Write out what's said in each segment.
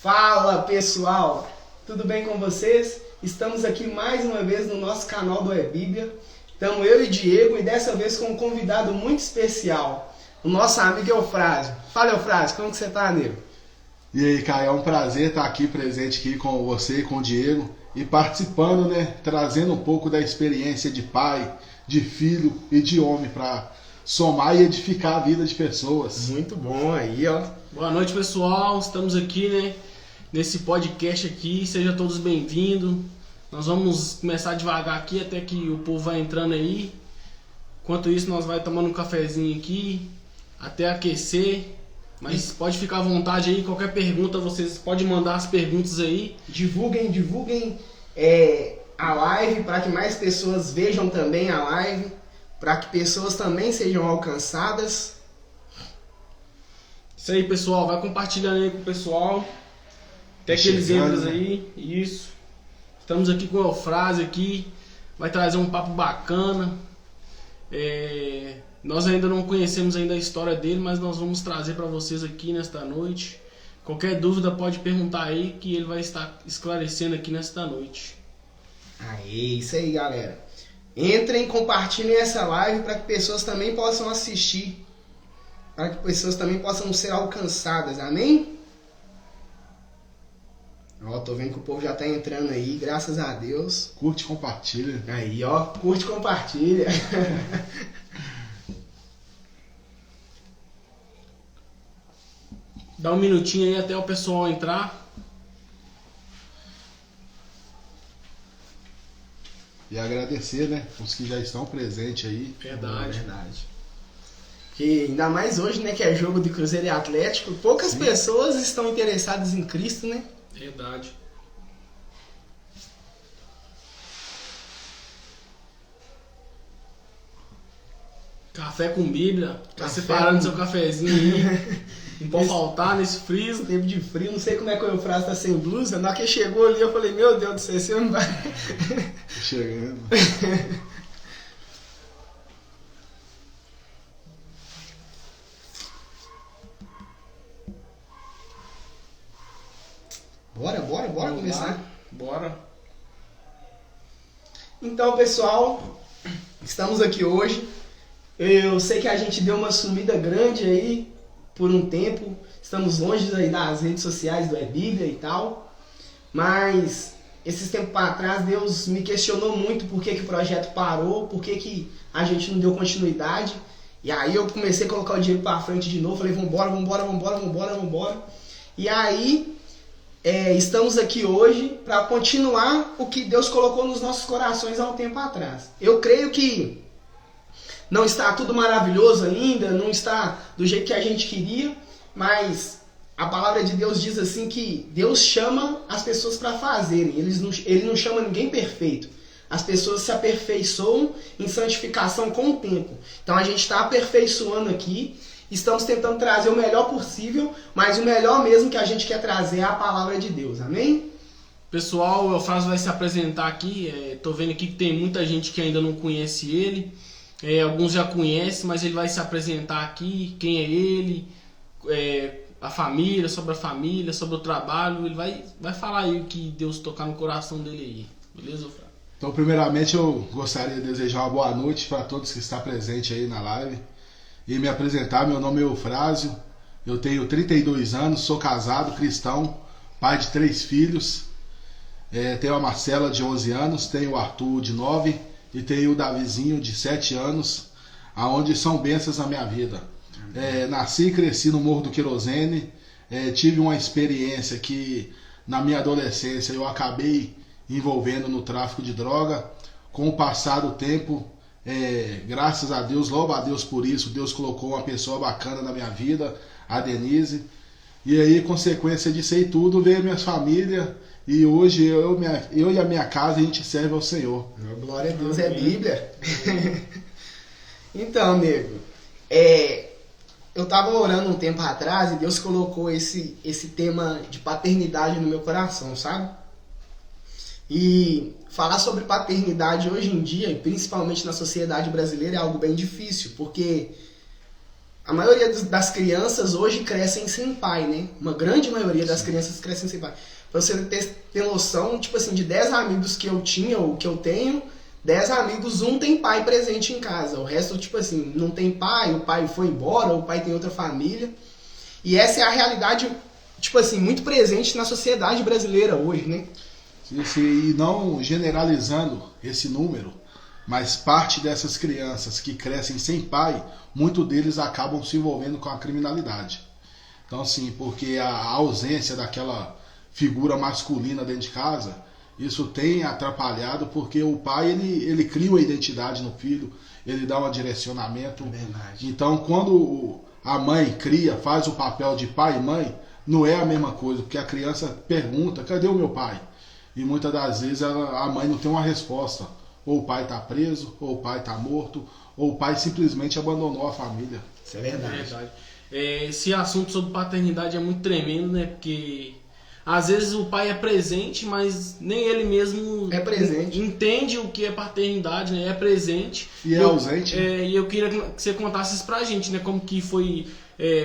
Fala pessoal, tudo bem com vocês? Estamos aqui mais uma vez no nosso canal do Bíblia. Estamos eu e Diego e dessa vez com um convidado muito especial, o nosso amigo Eufrásio. Fala Eufrásio, como que você tá, amigo? E aí, Caio, é um prazer estar aqui presente aqui com você e com o Diego e participando, né, trazendo um pouco da experiência de pai, de filho e de homem para somar e edificar a vida de pessoas. Muito bom aí, ó. Boa noite, pessoal. Estamos aqui, né, nesse podcast aqui. Sejam todos bem-vindos. Nós vamos começar devagar aqui até que o povo vai entrando aí. Enquanto isso, nós vai tomando um cafezinho aqui até aquecer. Mas pode ficar à vontade aí, qualquer pergunta vocês podem mandar as perguntas aí. Divulguem a live para que mais pessoas vejam também a live, para que pessoas também sejam alcançadas. Isso aí, pessoal, vai compartilhando aí com o pessoal. Até que eles entrem aí. Isso. Estamos aqui com o Eufrásio aqui. Vai trazer um papo bacana. Nós ainda não conhecemos ainda a história dele, mas nós vamos trazer para vocês aqui nesta noite. Qualquer dúvida pode perguntar aí que ele vai estar esclarecendo aqui nesta noite. Aí, isso aí, galera. Entrem, compartilhem essa live para que pessoas também possam assistir, para que pessoas também possam ser alcançadas, amém? Ó, tô vendo que o povo já tá entrando aí, graças a Deus. Curte e compartilha. Aí, ó, curte e compartilha. Dá um minutinho aí até o pessoal entrar. E agradecer, né, os que já estão presentes aí. Verdade. Que ainda mais hoje, né, que é jogo de Cruzeiro e Atlético, poucas pessoas estão interessadas em Cristo, né? Verdade. Café com Bíblia. Tá separando seu cafezinho aí. Não pode faltar nesse frio. Tempo de frio, não sei como é que o Eufrásio tá sem blusa. Na hora que chegou ali, eu falei, meu Deus do céu, você não vai... Chegando. Bora Vamos começar. lá. Bora. Vamos Começar. lá. Bora. Então, pessoal, estamos aqui hoje. Eu sei que a gente deu uma sumida grande aí por um tempo. Estamos longe aí das redes sociais do Bíblia e tal. Mas esses tempos para trás Deus me questionou muito por que o projeto parou, por que a gente não deu continuidade. E aí eu comecei a colocar o Diego para frente de novo. Falei, vambora. E aí estamos aqui hoje para continuar o que Deus colocou nos nossos corações há um tempo atrás. Eu creio que não está tudo maravilhoso ainda, não está do jeito que a gente queria, mas a palavra de Deus diz assim que Deus chama as pessoas para fazerem, Ele não chama ninguém perfeito. As pessoas se aperfeiçoam em santificação com o tempo. Então a gente está aperfeiçoando aqui, estamos tentando trazer o melhor possível, mas o melhor mesmo que a gente quer trazer é a palavra de Deus, amém? Pessoal, o Eufrásio vai se apresentar aqui. Tô vendo aqui que tem muita gente que ainda não conhece ele. Alguns já conhecem, mas ele vai se apresentar aqui, quem é ele, a família, sobre o trabalho. Ele vai falar aí o que Deus tocar no coração dele aí. Beleza, Eufrásio? Então, primeiramente, eu gostaria de desejar uma boa noite para todos que estão presentes aí na live. E me apresentar, meu nome é Eufrásio, eu tenho 32 anos, sou casado, cristão, pai de 3 filhos. Tenho a Marcela de 11 anos, tenho o Arthur de 9 e tenho o Davizinho de 7 anos, aonde são bênçãos na minha vida. Nasci e cresci no Morro do Querosene, tive uma experiência que na minha adolescência eu acabei envolvendo no tráfico de droga. Com o passar do tempo, graças a Deus, louvo a Deus por isso, Deus colocou uma pessoa bacana na minha vida, a Denise, e aí, consequência disso aí tudo, veio minha família, e hoje eu e a minha casa, a gente serve ao Senhor. Glória a Deus, é Bíblia. Então, nego, eu estava orando um tempo atrás e Deus colocou esse tema de paternidade no meu coração, sabe? E falar sobre paternidade hoje em dia, e principalmente na sociedade brasileira, é algo bem difícil, porque a maioria das crianças hoje crescem sem pai, né? Uma grande maioria das crianças crescem sem pai. Pra você ter noção, tipo assim, de 10 amigos que eu tinha ou que eu tenho, 10 amigos, um tem pai presente em casa. O resto, tipo assim, não tem pai, o pai foi embora, o pai tem outra família. E essa é a realidade, tipo assim, muito presente na sociedade brasileira hoje, né? E não generalizando esse número, mas parte dessas crianças que crescem sem pai, muitos deles acabam se envolvendo com a criminalidade. Então, assim, porque a ausência daquela figura masculina dentro de casa, isso tem atrapalhado, porque o pai, ele cria uma identidade no filho, ele dá um direcionamento. Verdade. Então, quando a mãe cria, faz o papel de pai e mãe, não é a mesma coisa, porque a criança pergunta, cadê o meu pai? E muitas das vezes a mãe não tem uma resposta. Ou o pai está preso, ou o pai está morto, ou o pai simplesmente abandonou a família. Isso é verdade. Esse assunto sobre paternidade é muito tremendo, né? Porque às vezes o pai é presente, mas nem ele mesmo É presente. entende o que é paternidade, né? É presente. E é ausente. E eu queria que você contasse isso pra gente, né? Como que foi,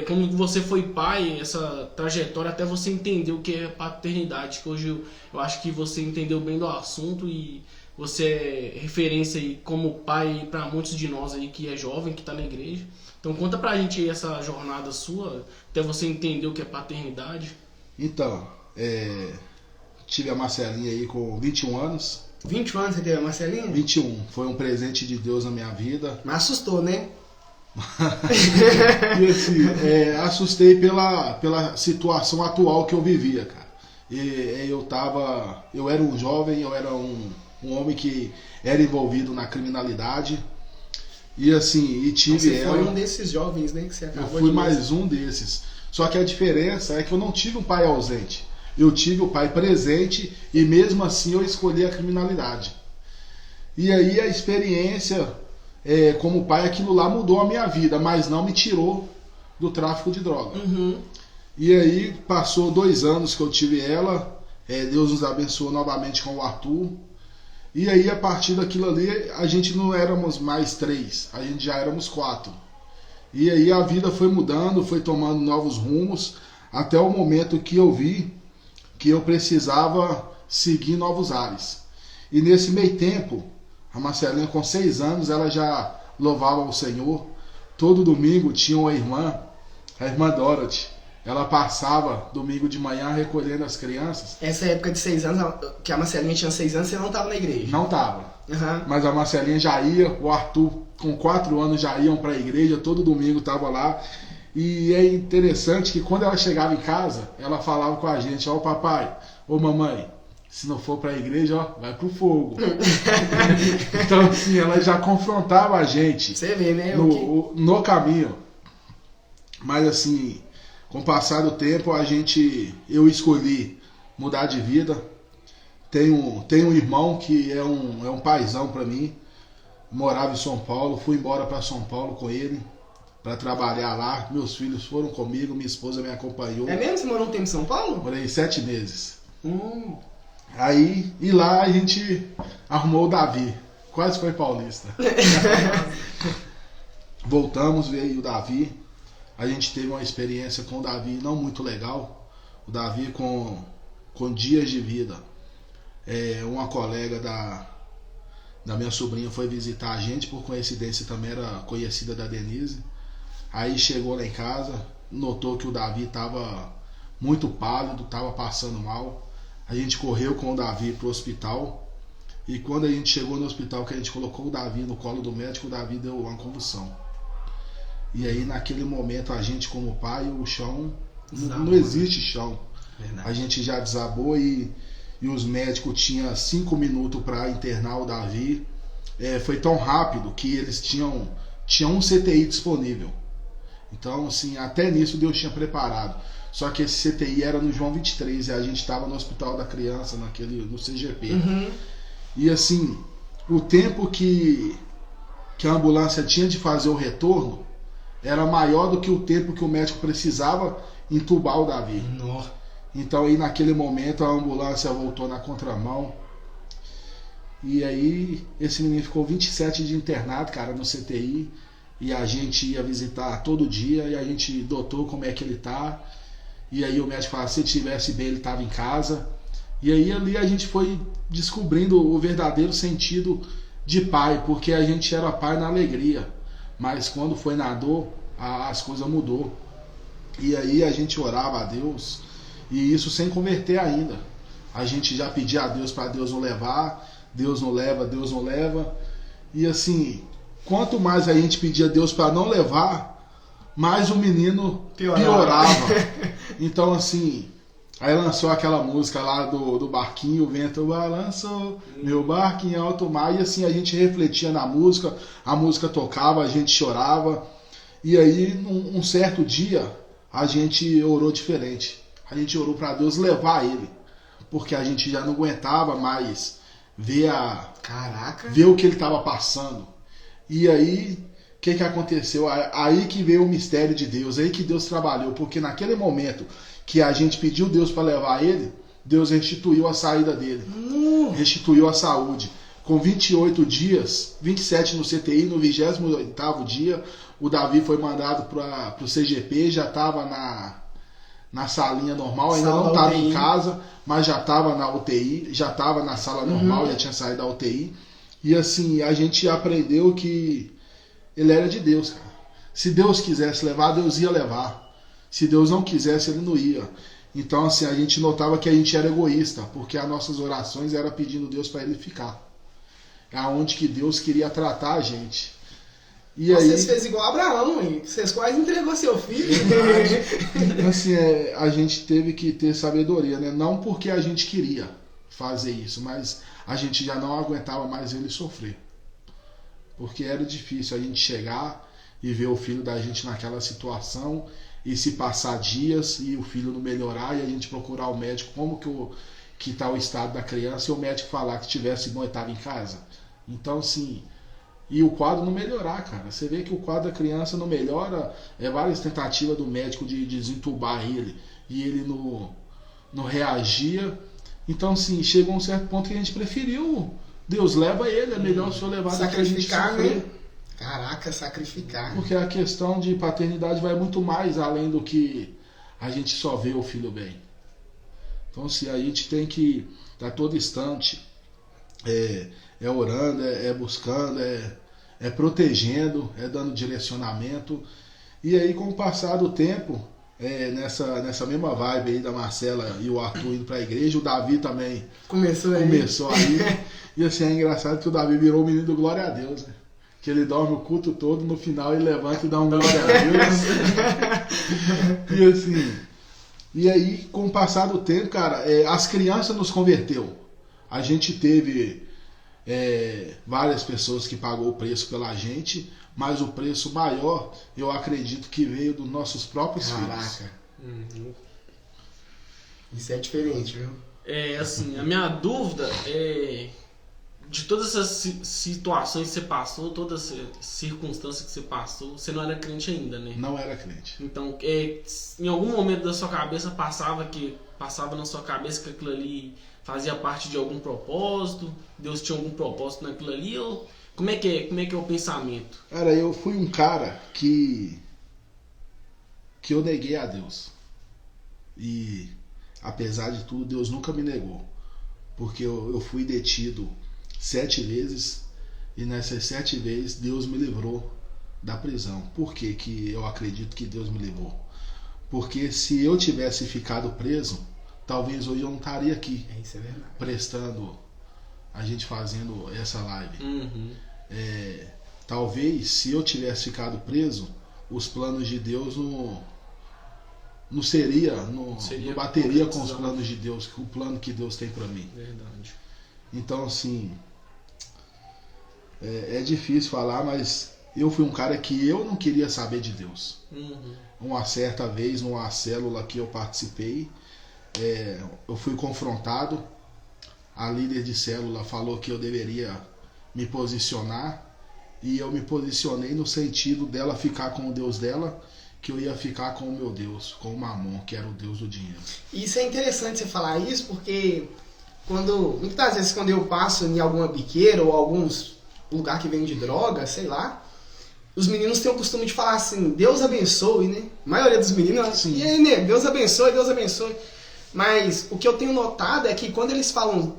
como você foi pai, essa trajetória até você entender o que é paternidade. Que hoje eu acho que você entendeu bem do assunto e você é referência aí como pai para muitos de nós aí que é jovem, que tá na igreja. Então conta pra gente aí essa jornada sua, até você entender o que é paternidade. Então, tive a Marcelinha aí com 21 anos. 21 anos você teve a Marcelinha? 21. Foi um presente de Deus na minha vida. Mas assustou, né? E assim, assustei pela situação atual que eu vivia, cara. Eu era um jovem, eu era um homem que era envolvido na criminalidade. E assim, e tive você ela. foi um desses jovens, né? Que você acabou Eu fui de mais um desses. Só que a diferença é que eu não tive um pai ausente. Eu tive o pai presente e mesmo assim eu escolhi a criminalidade. E aí a experiência como pai, aquilo lá mudou a minha vida, mas não me tirou do tráfico de droga. Uhum. E aí passou 2 anos que eu tive ela, Deus nos abençoou novamente com o Arthur. E aí a partir daquilo ali, a gente não éramos mais 3, a gente já éramos 4. E aí a vida foi mudando, foi tomando novos rumos, até o momento que eu vi que eu precisava seguir novos ares. E nesse meio tempo, a Marcelinha com 6 anos, ela já louvava o Senhor. Todo domingo tinha uma irmã, a irmã Dorothy. Ela passava domingo de manhã recolhendo as crianças. Essa época de 6 anos, que a Marcelinha tinha 6 anos, você não estava na igreja? Não estava. Uhum. Mas a Marcelinha já ia, o Arthur com 4 anos já iam para a igreja, todo domingo estava lá. E é interessante que quando ela chegava em casa, ela falava com a gente, ó papai, ô mamãe, se não for para a igreja, ó, vai pro fogo. Então assim, ela já confrontava a gente. Você vê, né? No caminho. Mas assim, com o passar do tempo, eu escolhi mudar de vida. Tenho um irmão que é um paizão para mim. Morava em São Paulo, fui embora para São Paulo com ele para trabalhar lá. Meus filhos foram comigo, minha esposa me acompanhou. É mesmo? Você morou um tempo em São Paulo? Morei 7 meses. Aí, e lá a gente arrumou o Davi. Quase foi paulista. Voltamos, veio o Davi. A gente teve uma experiência com o Davi não muito legal. O Davi com dias de vida. Uma colega da minha sobrinha foi visitar a gente, por coincidência também era conhecida da Denise. Aí chegou lá em casa, notou que o Davi estava muito pálido, estava passando mal. A gente correu com o Davi para o hospital. E quando a gente chegou no hospital, que a gente colocou o Davi no colo do médico, o Davi deu uma convulsão. E aí naquele momento a gente como pai, o chão, não existe chão. Verdade. A gente já desabou e os médicos tinham 5 minutos para internar o Davi. Foi tão rápido que eles tinham um CTI disponível. Então assim, até nisso Deus tinha preparado. Só que esse CTI era no João 23 e a gente estava no Hospital da Criança, no CGP. Uhum. E assim, o tempo que a ambulância tinha de fazer o retorno era maior do que o tempo que o médico precisava entubar o Davi. Nossa. Então aí naquele momento a ambulância voltou na contramão. E aí esse menino ficou 27 dias internado, cara, no CTI. e a gente ia visitar todo dia, e a gente doutor como é que ele tá, e aí o médico falava, se ele estivesse bem ele estava em casa, e aí ali a gente foi descobrindo o verdadeiro sentido de pai, porque a gente era pai na alegria, mas quando foi na dor, as coisas mudou, e aí a gente orava a Deus, e isso sem converter ainda, a gente já pedia a Deus para Deus não levar, Deus não leva, e assim, quanto mais a gente pedia a Deus para não levar, mais o menino piorava. Então assim, aí lançou aquela música lá do barquinho, o vento balançou, meu barco em alto mar, e assim a gente refletia na música, a música tocava, a gente chorava, e aí num certo dia a gente orou diferente, a gente orou para Deus levar ele, porque a gente já não aguentava mais ver o que ele estava passando. E aí, o que aconteceu? Aí que veio o mistério de Deus, aí que Deus trabalhou, porque naquele momento que a gente pediu Deus para levar ele, Deus restituiu a saída dele, restituiu a saúde. Com 28 dias, 27 no CTI, no 28º dia, o Davi foi mandado para o CGP, já estava na salinha normal, ainda não estava em casa, mas já estava na UTI, já estava na sala normal, já tinha saído da UTI. E assim, a gente aprendeu que ele era de Deus, cara. Se Deus quisesse levar, Deus ia levar. Se Deus não quisesse, ele não ia. Então assim, a gente notava que a gente era egoísta, porque as nossas orações eram pedindo Deus para ele ficar. É onde que Deus queria tratar a gente. E vocês fez igual Abraão, hein? Vocês quase entregou seu filho. Assim, a gente teve que ter sabedoria, né? Não porque a gente queria fazer isso, mas a gente já não aguentava mais ele sofrer. Porque era difícil a gente chegar e ver o filho da gente naquela situação e se passar dias e o filho não melhorar e a gente procurar o médico como que tá o estado da criança e o médico falar que estivesse bom e estava em casa. Então, assim, e o quadro não melhorar, cara. Você vê que o quadro da criança não melhora, várias tentativas do médico de desentubar ele e ele não reagia. Então, assim, chegou um certo ponto que a gente preferiu, Deus leva ele, é melhor o senhor levar sacrificar, né? Caraca, sacrificar. Porque a questão de paternidade vai muito mais além do que a gente só vê o filho bem. Então, assim, a gente tem que estar todo instante orando, buscando, protegendo, dando direcionamento. E aí, com o passar do tempo, nessa mesma vibe aí da Marcela e o Arthur indo pra igreja, o Davi também começou aí. E assim, é engraçado que o Davi virou o menino do glória a Deus, né? Que ele dorme o culto todo, no final ele levanta e dá um glória a Deus. E assim, e aí, com o passar do tempo, cara, as crianças nos converteu. A gente teve várias pessoas que pagou o preço pela gente, mas o preço maior, eu acredito que veio dos nossos próprios filhos. Caraca. Isso é diferente, viu? Assim, a minha dúvida é de todas essas situações que você passou, todas as circunstâncias que você passou, você não era crente ainda, né? Não era crente. Então, em algum momento da sua cabeça passava na sua cabeça que aquilo ali fazia parte de algum propósito? Deus tinha algum propósito naquilo ali? Ou como é que é o pensamento? Cara, eu fui um cara que eu neguei a Deus. E apesar de tudo, Deus nunca me negou. Porque eu fui detido 7 vezes e nessas 7 vezes Deus me livrou da prisão. Por que eu acredito que Deus me livrou? Porque se eu tivesse ficado preso, talvez hoje eu não estaria aqui isso é verdade. Prestando, a gente fazendo essa live. Talvez se eu tivesse ficado preso, os planos de Deus não bateria com os planos de Deus, o plano que Deus tem para mim. Verdade. Então, assim, é difícil falar, mas eu fui um cara que eu não queria saber de Deus. Uma certa vez, numa célula que eu participei, eu fui confrontado. A líder de célula falou que eu deveria me posicionar, e eu me posicionei no sentido dela ficar com o Deus dela, que eu ia ficar com o meu Deus, com o Mamon, que era o Deus do dinheiro. Isso é interessante você falar isso, porque muitas vezes quando eu passo em alguma biqueira ou alguns lugar que vende droga, sei lá, os meninos têm o costume de falar assim, Deus abençoe, né? A maioria dos meninos, Sim. e aí, né? Deus abençoe, Deus abençoe. Mas o que eu tenho notado é que quando eles falam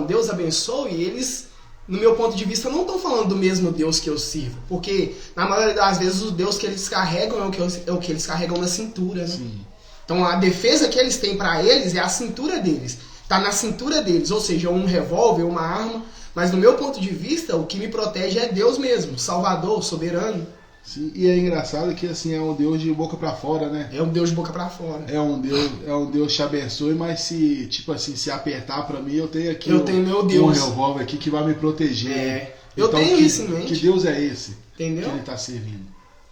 Deus abençoe, eles, no meu ponto de vista, não estão falando do mesmo Deus que eu sirvo. Porque, na maioria das vezes, o Deus que eles carregam é o que eles carregam na cintura, né? Sim. Então, a defesa que eles têm pra eles é a cintura deles. Tá na cintura deles, ou seja, um revólver, uma arma. Mas, do meu ponto de vista, o que me protege é Deus mesmo, Salvador, soberano. Sim, e é engraçado que assim, é um Deus de boca pra fora, né? É um Deus de boca pra fora. É um Deus te abençoe, mas se, tipo assim, se apertar pra mim, eu tenho aqui tenho meu Deus. um revólver aqui que vai me proteger. É. Eu Então, tenho que, isso em mente. Que Deus é esse Entendeu? que ele tá servindo?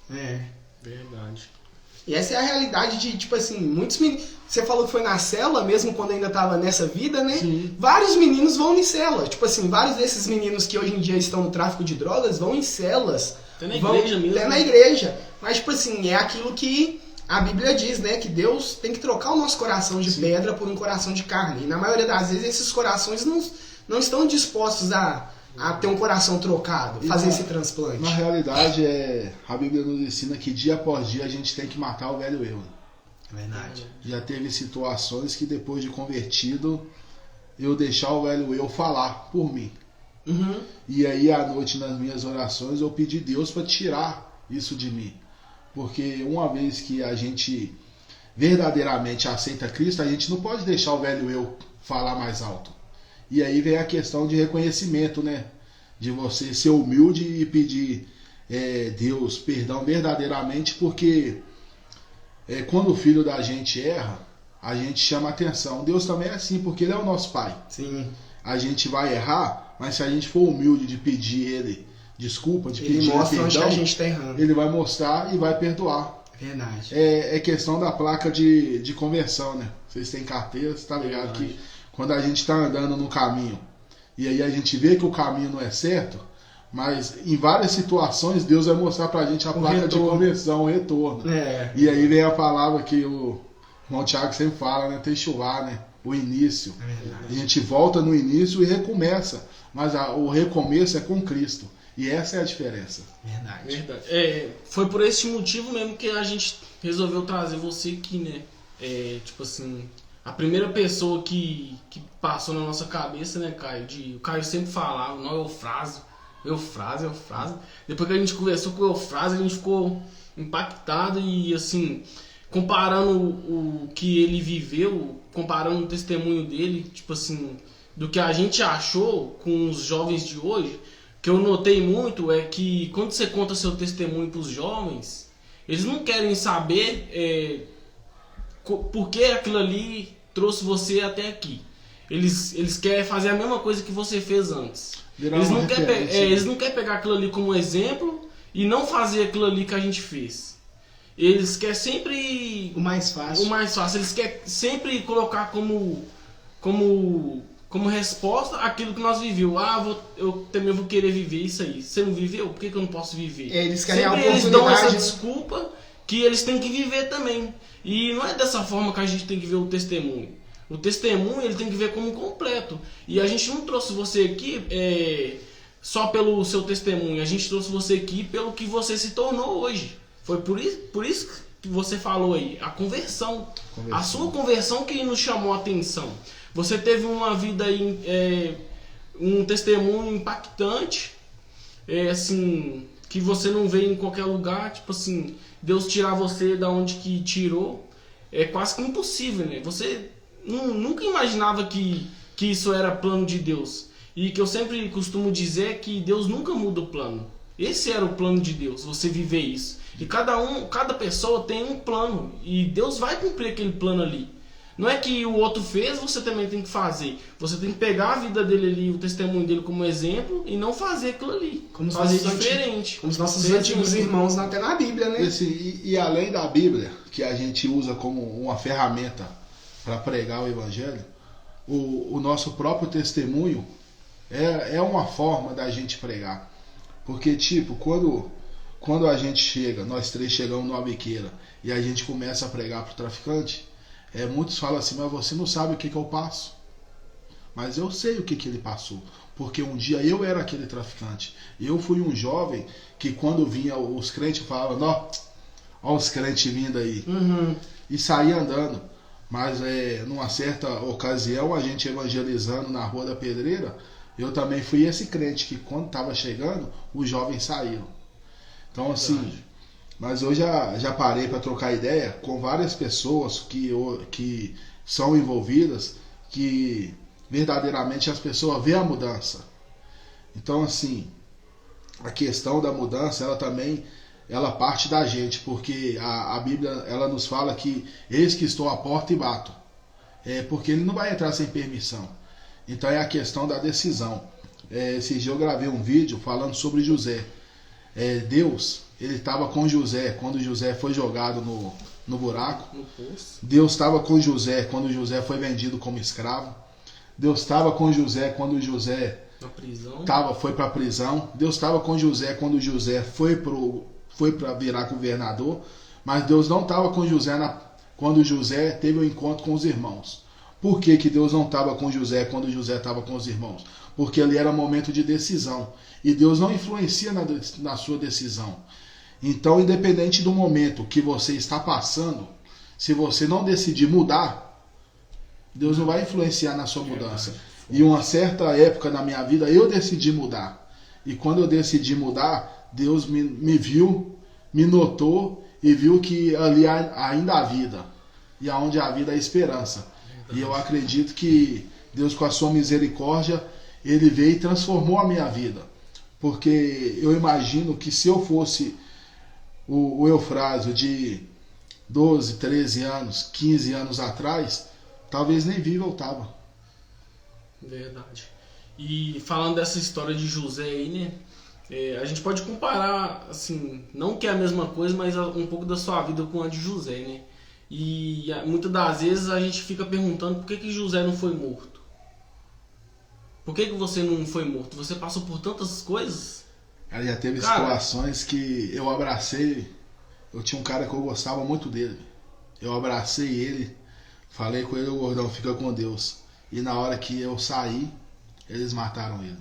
É. Verdade. E essa é a realidade de, tipo assim, muitos meninos... Você falou que foi na cela, mesmo quando ainda tava nessa vida, né? Sim. Vários meninos vão em cela. Tipo assim, vários desses meninos que hoje em dia estão no tráfico de drogas vão em celas. Até na igreja mesmo. Até na igreja. Mas, tipo assim, é aquilo que a Bíblia diz, né? Que Deus tem que trocar o nosso coração de pedra por um coração de carne. E na maioria das vezes esses corações não estão dispostos a ter um coração trocado, fazer esse transplante. Na realidade, a Bíblia nos ensina que dia após dia a gente tem que matar o velho eu. É verdade. Já teve situações que depois de convertido, eu deixar o velho eu falar por mim. Uhum. E aí à noite nas minhas orações eu pedi Deus para tirar isso de mim. Porque uma vez que a gente verdadeiramente aceita Cristo, a gente não pode deixar o velho eu falar mais alto. E aí vem a questão de reconhecimento, né? De você ser humilde e pedir Deus perdão verdadeiramente, porque quando o filho da gente erra, a gente chama atenção. Deus também é assim, porque Ele é o nosso Pai. Sim. A gente vai errar, mas se a gente for humilde de pedir Ele desculpa, de Ele pedir mostra Ele onde que perdão, a gente tá errando. Ele vai mostrar e vai perdoar. Verdade. É questão da placa de conversão, né? Vocês têm carteira, você tá ligado Verdade. que quando a gente tá andando no caminho e aí a gente vê que o caminho não é certo, mas em várias situações Deus vai mostrar pra gente a placa de conversão, o retorno. É. E aí vem a palavra que o irmão Thiago sempre fala, né? Techuvá, né? O início. É verdade. A gente volta no início e recomeça, mas o recomeço é com Cristo. E essa é a diferença. Verdade. Verdade. Foi por esse motivo mesmo que a gente resolveu trazer você aqui, né? Tipo assim, a primeira pessoa que passou na nossa cabeça, né, Caio? O Caio sempre falava, não, Eufrásio. Depois que a gente conversou com o Eufrásio, a gente ficou impactado e, assim, comparando o que ele viveu, comparando o testemunho dele, tipo assim, do que a gente achou com os jovens de hoje, que eu notei muito é que quando você conta seu testemunho para os jovens, eles não querem saber por que aquilo ali trouxe você até aqui. Eles querem fazer a mesma coisa que você fez antes. Eles não querem pegar aquilo ali como exemplo e não fazer aquilo ali que a gente fez. Eles querem sempre O mais fácil. Eles querem sempre colocar como resposta aquilo que nós vivemos. Eu também vou querer viver isso aí. Você não viveu? Por que eu não posso viver? Eles querem sempre a eles dão essa oportunidade. desculpa que eles têm que viver também. E não é dessa forma que a gente tem que ver o testemunho. O testemunho ele tem que ver como completo. E a gente não trouxe você aqui só pelo seu testemunho. A gente trouxe você aqui pelo que você se tornou hoje. Foi por isso que você falou aí. A conversão. A sua conversão que nos chamou a atenção. Você teve uma vida aí, um testemunho impactante. Assim, que você não vê em qualquer lugar. Tipo assim, Deus tirar você da onde que tirou. É quase que impossível, né? Você nunca imaginava que isso era plano de Deus. E que eu sempre costumo dizer é que Deus nunca muda o plano. Esse era o plano de Deus, você viver isso. E cada pessoa tem um plano. E Deus vai cumprir aquele plano ali. Não é que o outro fez, você também tem que fazer. Você tem que pegar a vida dele ali, o testemunho dele como exemplo e não fazer aquilo ali. Como fazer diferente. Como os nossos antigos irmãos até na Bíblia, né? E além da Bíblia, que a gente usa como uma ferramenta para pregar o Evangelho, o nosso próprio testemunho é uma forma da gente pregar. Porque, tipo, quando a gente chega, nós três chegamos numa biqueira e a gente começa a pregar pro traficante, muitos falam assim, mas você não sabe o que eu passo. Mas eu sei o que ele passou. porque um dia eu era aquele traficante. Eu fui um jovem que quando vinha os crentes falavam, ó os crentes vindo aí. E saía andando. Mas numa certa ocasião, a gente evangelizando na Rua da Pedreira, eu também fui esse crente que quando estava chegando, os jovens saíram. Então assim, mas eu já parei para trocar ideia com várias pessoas que são envolvidas, que verdadeiramente as pessoas veem a mudança. Então assim, a questão da mudança, ela parte da gente, porque a Bíblia ela nos fala que eis que estou à porta e bato. Porque ele não vai entrar sem permissão. Então é a questão da decisão. Esse dia eu gravei um vídeo falando sobre José. Deus, ele estava com José quando José foi jogado no buraco. Deus estava com José quando José foi vendido como escravo. Deus estava com José quando José foi para a prisão. Deus estava com José quando José foi para virar governador. Mas Deus não estava com José quando José teve o encontro com os irmãos. Por que Deus não estava com José quando José estava com os irmãos? Porque ali era momento de decisão. E Deus não influencia na sua decisão. Então, independente do momento que você está passando, se você não decidir mudar, Deus não vai influenciar na sua mudança. E uma certa época na minha vida, eu decidi mudar. E quando eu decidi mudar, Deus me viu, me notou e viu que ali ainda há vida. E aonde há vida há esperança. E eu acredito que Deus, com a sua misericórdia, Ele veio e transformou a minha vida. Porque eu imagino que se eu fosse o Eufrásio de 12, 13 anos, 15 anos atrás, talvez nem vivo eu estava. Verdade. E falando dessa história de José aí, né? A gente pode comparar, assim, não que é a mesma coisa, mas um pouco da sua vida com a de José, né? E muitas das vezes a gente fica perguntando por que José não foi morto. Por que você não foi morto? Você passou por tantas coisas? Ela já teve situações que eu abracei. Eu tinha um cara que eu gostava muito dele. Eu abracei ele, falei com ele, gordão, fica com Deus. E na hora que eu saí, eles mataram ele.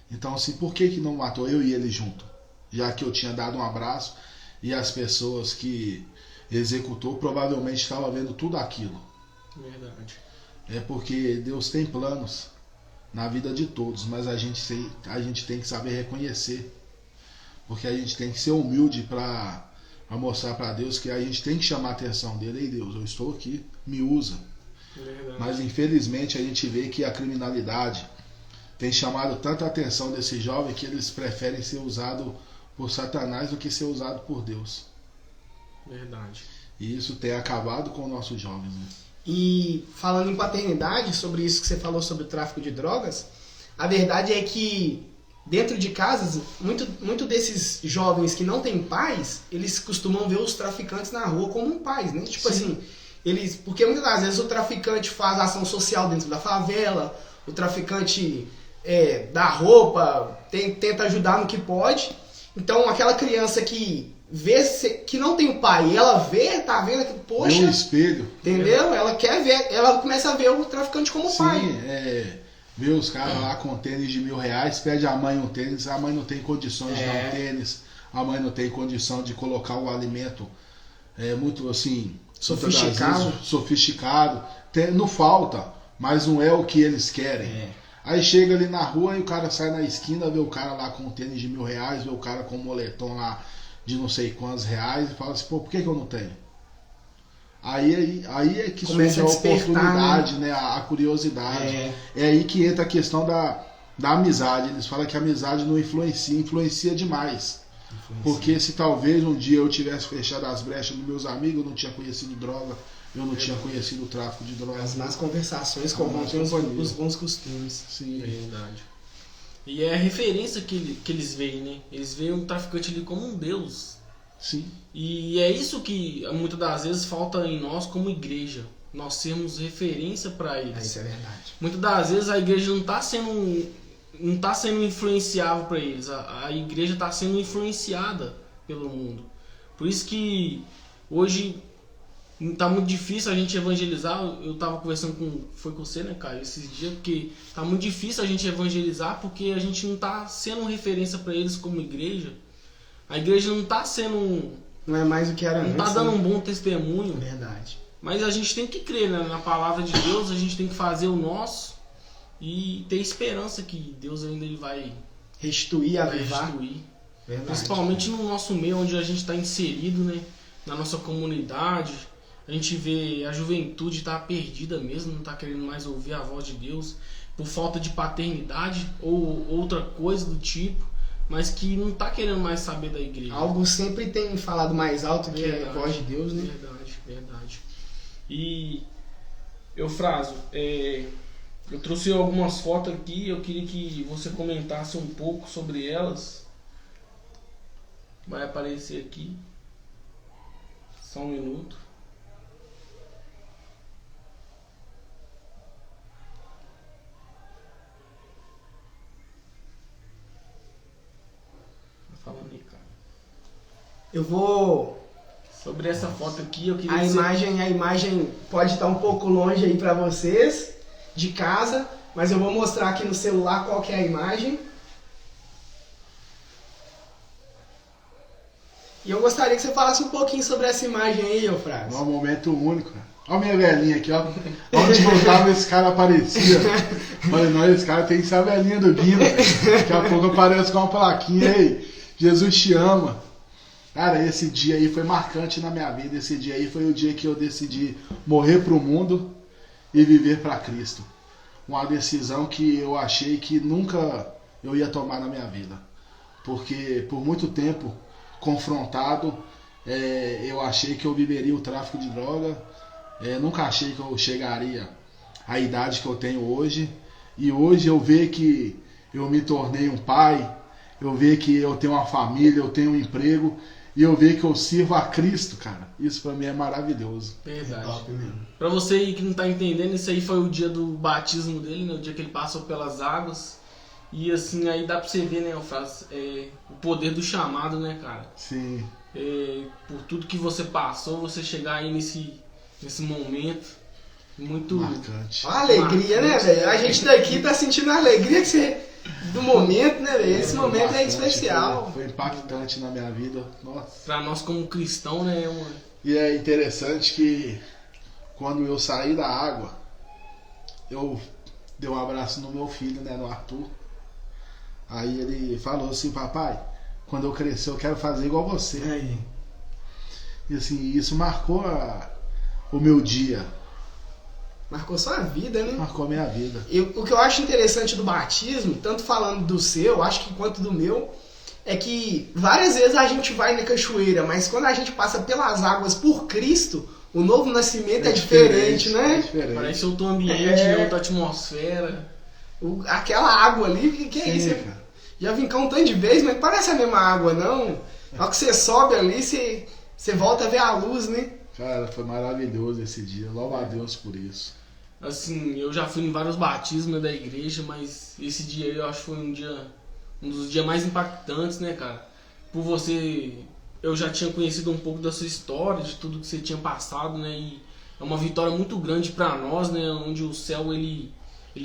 Então assim, por que não matou eu e ele junto? Já que eu tinha dado um abraço e as pessoas que executou provavelmente estavam vendo tudo aquilo. Verdade. É porque Deus tem planos na vida de todos, mas a gente tem que saber reconhecer. Porque a gente tem que ser humilde para mostrar para Deus que a gente tem que chamar a atenção dele. Ei Deus, eu estou aqui, me usa. Verdade. Mas infelizmente a gente vê que a criminalidade tem chamado tanta atenção desse jovem que eles preferem ser usados por Satanás do que ser usado por Deus. Verdade. E isso tem acabado com os nossos jovens, né? E falando em paternidade, sobre isso que você falou sobre o tráfico de drogas, a verdade é que dentro de casas, muito desses jovens que não têm pais, eles costumam ver os traficantes na rua como pais, né? Tipo assim, porque muitas das vezes o traficante faz ação social dentro da favela, o traficante dá roupa, tenta ajudar no que pode. Então aquela criança que vê que não tem o pai e ela tá vendo que, poxa, vê um espelho, entendeu? Ela quer ver, ela começa a ver o traficante como pai. Vê os caras lá com tênis de R$1.000, pede a mãe um tênis, a mãe não tem condições de dar um tênis, a mãe não tem condição de colocar o alimento muito assim, sofisticado. Não falta, mas não é o que eles querem. Aí chega ali na rua e o cara sai na esquina, vê o cara lá com um tênis de R$1.000, vê o cara com um moletom lá de não sei quantos reais e fala assim, pô, por que eu não tenho? Aí é que surge a oportunidade, né? A curiosidade. É aí que entra a questão da amizade. Eles falam que a amizade não influencia demais. Porque se talvez um dia eu tivesse fechado as brechas dos meus amigos, eu não tinha conhecido droga, eu não tinha conhecido o tráfico de drogas. As más conversações corrompem os bons costumes. Sim, verdade. E é a referência que eles veem, né? Eles veem um traficante ali como um deus. Sim. E é isso que muitas das vezes falta em nós como igreja. Nós sermos referência para eles. Isso é verdade. Muitas das vezes a igreja não está sendo influenciável para eles. A igreja está sendo influenciada pelo mundo. Por isso que hoje tá muito difícil a gente evangelizar. Eu tava conversando foi com você, né, Caio, esses dias, porque tá muito difícil a gente evangelizar porque a gente não tá sendo referência para eles como igreja. A igreja não tá sendo... Não é mais o que era antes. Não tá dando um bom testemunho. Verdade. Mas a gente tem que crer, né, na palavra de Deus, a gente tem que fazer o nosso e ter esperança que Deus ainda ele vai restituir, avivar. Verdade. Principalmente no nosso meio, onde a gente está inserido, né, na nossa comunidade. A gente vê a juventude tá perdida mesmo, não tá querendo mais ouvir a voz de Deus por falta de paternidade ou outra coisa do tipo, mas que não tá querendo mais saber da igreja. Algo sempre tem falado mais alto que Verdade, a voz de Deus, né? Verdade. E Eufrásio, eu trouxe algumas fotos aqui, eu queria que você comentasse um pouco sobre elas. Vai aparecer aqui. Só um minuto. Falando aí, cara. Eu vou... Sobre essa foto aqui, eu queria A imagem pode estar um pouco longe aí pra vocês, de casa, mas eu vou mostrar aqui no celular qual que é a imagem. E eu gostaria que você falasse um pouquinho sobre essa imagem aí, Eufrásio. É um momento único, cara. Olha a minha velhinha aqui, ó. Onde voltava esse cara aparecia. Falei, não, esse cara tem que ser a velhinha do Guino. Daqui a pouco aparece com uma plaquinha aí. Jesus te ama. Cara, esse dia aí foi marcante na minha vida. Esse dia aí foi o dia que eu decidi morrer pro mundo e viver para Cristo. Uma decisão que eu achei que nunca eu ia tomar na minha vida. Porque por muito tempo, confrontado, eu achei que eu viveria o tráfico de droga. Nunca achei que eu chegaria à idade que eu tenho hoje. E hoje eu vejo que eu me tornei um pai, eu vejo que eu tenho uma família, eu tenho um emprego, e eu vejo que eu sirvo a Cristo, cara. Isso pra mim é maravilhoso. Verdade. É top mesmo. Pra você aí que não tá entendendo, isso aí foi o dia do batismo dele, né? O dia que ele passou pelas águas. E assim, aí dá pra você ver, né, Eufrásio, o poder do chamado, né, cara? Sim. Por tudo que você passou, você chegar aí nesse momento muito marcante. Uma alegria, né, velho? A gente daqui tá sentindo a alegria que você... do momento, né, velho? Esse momento é especial. Foi impactante na minha vida. Nossa. Pra nós como cristão, né? E é interessante que quando eu saí da água, eu dei um abraço no meu filho, né, no Arthur. Aí ele falou assim, papai, quando eu crescer eu quero fazer igual você. Aí. E assim, isso marcou o meu dia. Marcou sua vida, né? Marcou a minha vida. O que eu acho interessante do batismo, tanto falando do seu, acho que quanto do meu, é que várias vezes a gente vai na cachoeira, mas quando a gente passa pelas águas por Cristo, o novo nascimento é diferente, né? É diferente. Parece outro ambiente, outra atmosfera. Aquela água ali, que é isso? Cara. Já vim cá um tanto de vezes, mas parece a mesma água, não. Na hora que você sobe ali, você volta a ver a luz, né? Cara, foi maravilhoso esse dia. Louva a Deus por isso. Assim, eu já fui em vários batismos da igreja, mas esse dia aí eu acho que foi um dos dias mais impactantes, né, cara? Por você, eu já tinha conhecido um pouco da sua história, de tudo que você tinha passado, né? E é uma vitória muito grande pra nós, né? Onde o céu, ele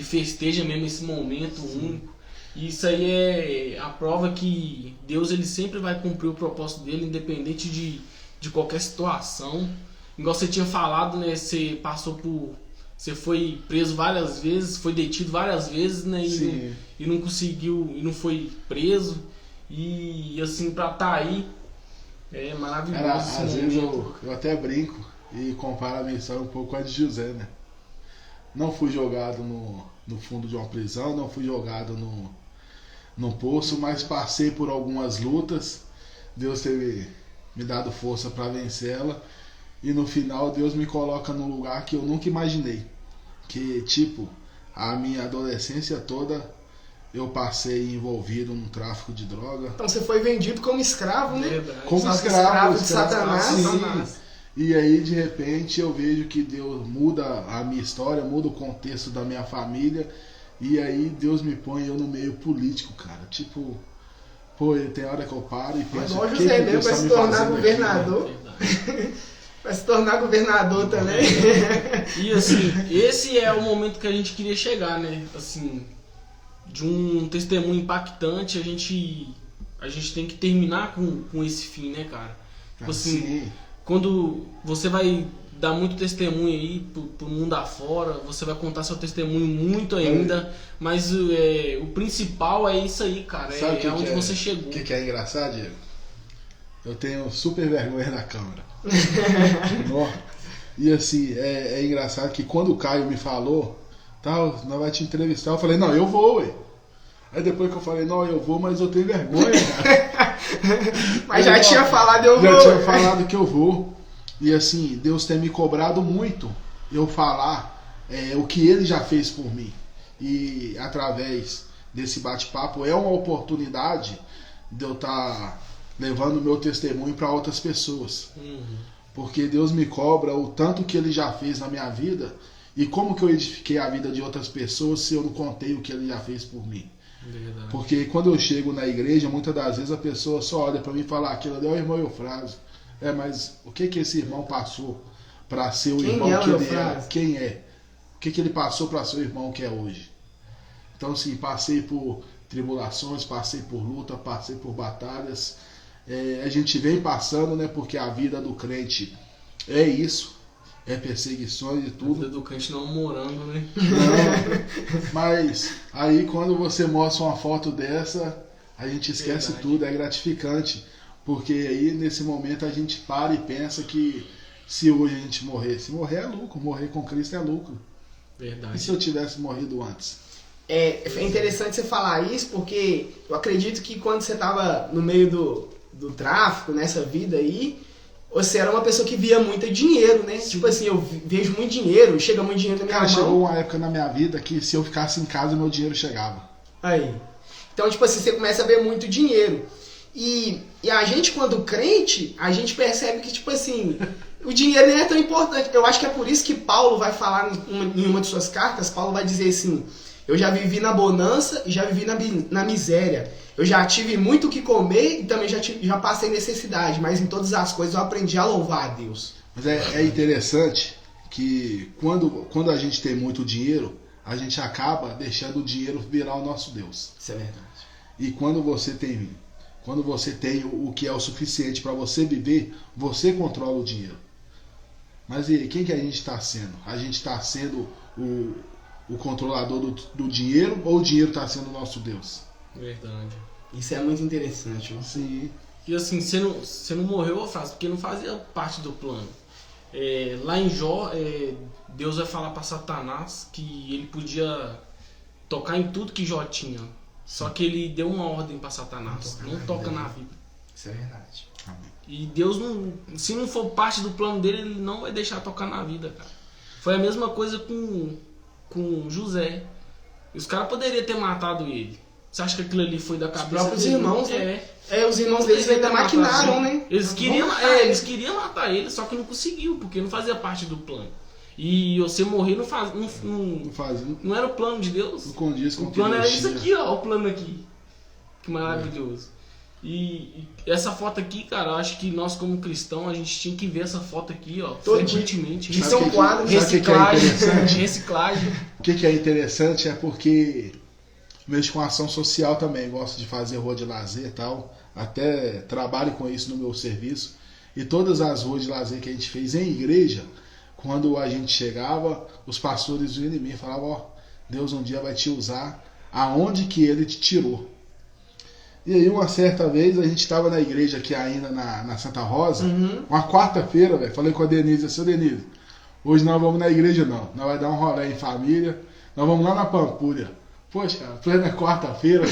festeja mesmo esse momento único. E isso aí é a prova que Deus, ele sempre vai cumprir o propósito dele, independente de qualquer situação. Igual você tinha falado, né? Você foi preso várias vezes, foi detido várias vezes, né? E não conseguiu, e não foi preso. E assim, pra estar aí, é maravilhoso. Cara, às vezes eu até brinco e comparo a minha história um pouco com a de José, né? Não fui jogado no fundo de uma prisão, não fui jogado no poço, mas passei por algumas lutas. Deus teve me dado força para vencê-la. E no final Deus me coloca num lugar que eu nunca imaginei. Que tipo, a minha adolescência toda eu passei envolvido num tráfico de droga. Então você foi vendido como escravo, né? Verdade. Como escravo de Satanás. Sim. E aí de repente eu vejo que Deus muda a minha história, muda o contexto da minha família. E aí Deus me põe eu no meio político, cara. Tipo, pô, tem hora que eu paro e penso, Igual o que José que mesmo Deus vai tá se me tornar fazendo governador. aqui, né? Vai se tornar governador também. E assim, esse é o momento que a gente queria chegar, né? Assim, de um testemunho impactante, a gente tem que terminar com esse fim, né, cara? Tipo assim, Sim. quando você vai dar muito testemunho aí pro mundo afora, você vai contar seu testemunho muito ainda, mas o principal é isso aí, cara. Sabe É onde você chegou. O que é engraçado, Diego? Eu tenho super vergonha na câmera. Nó. E assim, é engraçado que quando o Caio me falou, tal, nós vai te entrevistar, eu falei, não, eu vou, ué. Aí depois que eu falei, não, eu vou, mas eu tenho vergonha, cara. Mas já tinha falado, eu já vou. Já tinha falado que eu vou. E assim, Deus tem me cobrado muito eu falar o que Ele já fez por mim. E através desse bate-papo é uma oportunidade de eu estar levando o meu testemunho para outras pessoas. Porque Deus me cobra o tanto que Ele já fez na minha vida e como que eu edifiquei a vida de outras pessoas se eu não contei o que Ele já fez por mim. Verdade. Porque quando eu chego na igreja, muitas das vezes a pessoa só olha para mim e fala, aquilo ali é o irmão Eufrásio. Mas o que esse irmão passou para ser o irmão que ele é? Quem é? O que ele passou para ser o irmão que é hoje? Então, assim, passei por tribulações, passei por luta, passei por batalhas. A gente vem passando, né? Porque a vida do crente é isso. É perseguições e tudo. A vida do crente não é um morango, né? Não, mas aí quando você mostra uma foto dessa, a gente esquece tudo, é gratificante. Porque aí nesse momento a gente para e pensa que se hoje a gente morrer, se morrer é lucro, morrer com Cristo é lucro. Verdade. E se eu tivesse morrido antes? É interessante você falar isso, porque eu acredito que quando você estava no meio do tráfico, nessa vida aí, você era uma pessoa que via muito dinheiro, né? Sim. Tipo assim, eu vejo muito dinheiro, chega muito dinheiro na minha mão. Cara, chegou uma época na minha vida que se eu ficasse em casa, meu dinheiro chegava. Aí. Então, tipo assim, você começa a ver muito dinheiro. E a gente, quando crente, a gente percebe que, tipo assim, o dinheiro nem é tão importante. Eu acho que é por isso que Paulo vai falar em uma de suas cartas, Paulo vai dizer assim, eu já vivi na bonança e já vivi na miséria. Eu já tive muito o que comer e também já passei necessidade, mas em todas as coisas eu aprendi a louvar a Deus. Mas é interessante que quando a gente tem muito dinheiro, a gente acaba deixando o dinheiro virar o nosso Deus. Isso é verdade. E quando você tem o que é o suficiente para você viver, você controla o dinheiro. Mas e aí, quem que a gente está sendo? A gente está sendo o controlador do dinheiro ou o dinheiro está sendo o nosso Deus? Verdade. Isso é muito interessante. Ó. Sim. E assim, você não morreu, Eufrásio, porque não fazia parte do plano. Lá em Jó, Deus vai falar para Satanás que ele podia tocar em tudo que Jó tinha. Só que ele deu uma ordem para Satanás, não toca na vida. Isso é verdade. Amém. E Deus, se não for parte do plano dele, ele não vai deixar tocar na vida, cara. Foi a mesma coisa com José. Os caras poderiam ter matado ele. Você acha que aquilo ali foi da cabeça Os próprios dele? irmãos, né? Os irmãos deles ainda maquinaram, né? Eles queriam matar ele, só que não conseguiu, porque não fazia parte do plano. E você morrer não era o plano de Deus. Não condiz com o plano que era Deus isso tinha. aqui, ó. O plano aqui. Que maravilhoso. E essa foto aqui, cara, eu acho que nós como cristãos, a gente tinha que ver essa foto aqui, ó, frequentemente. Isso é um quadro. Reciclagem. O que é interessante é porque mexo com ação social também, gosto de fazer rua de lazer e tal, até trabalho com isso no meu serviço. E todas as ruas de lazer que a gente fez em igreja, quando a gente chegava, os pastores vinham em mim e falavam, ó, Deus um dia vai te usar aonde que Ele te tirou. E aí uma certa vez a gente estava na igreja aqui ainda na Santa Rosa, uma quarta-feira, velho, falei com a Denise assim, Denise, hoje nós vamos na igreja não, nós vamos dar um rolê em família, nós vamos lá na Pampulha. Poxa, cara, plena quarta-feira,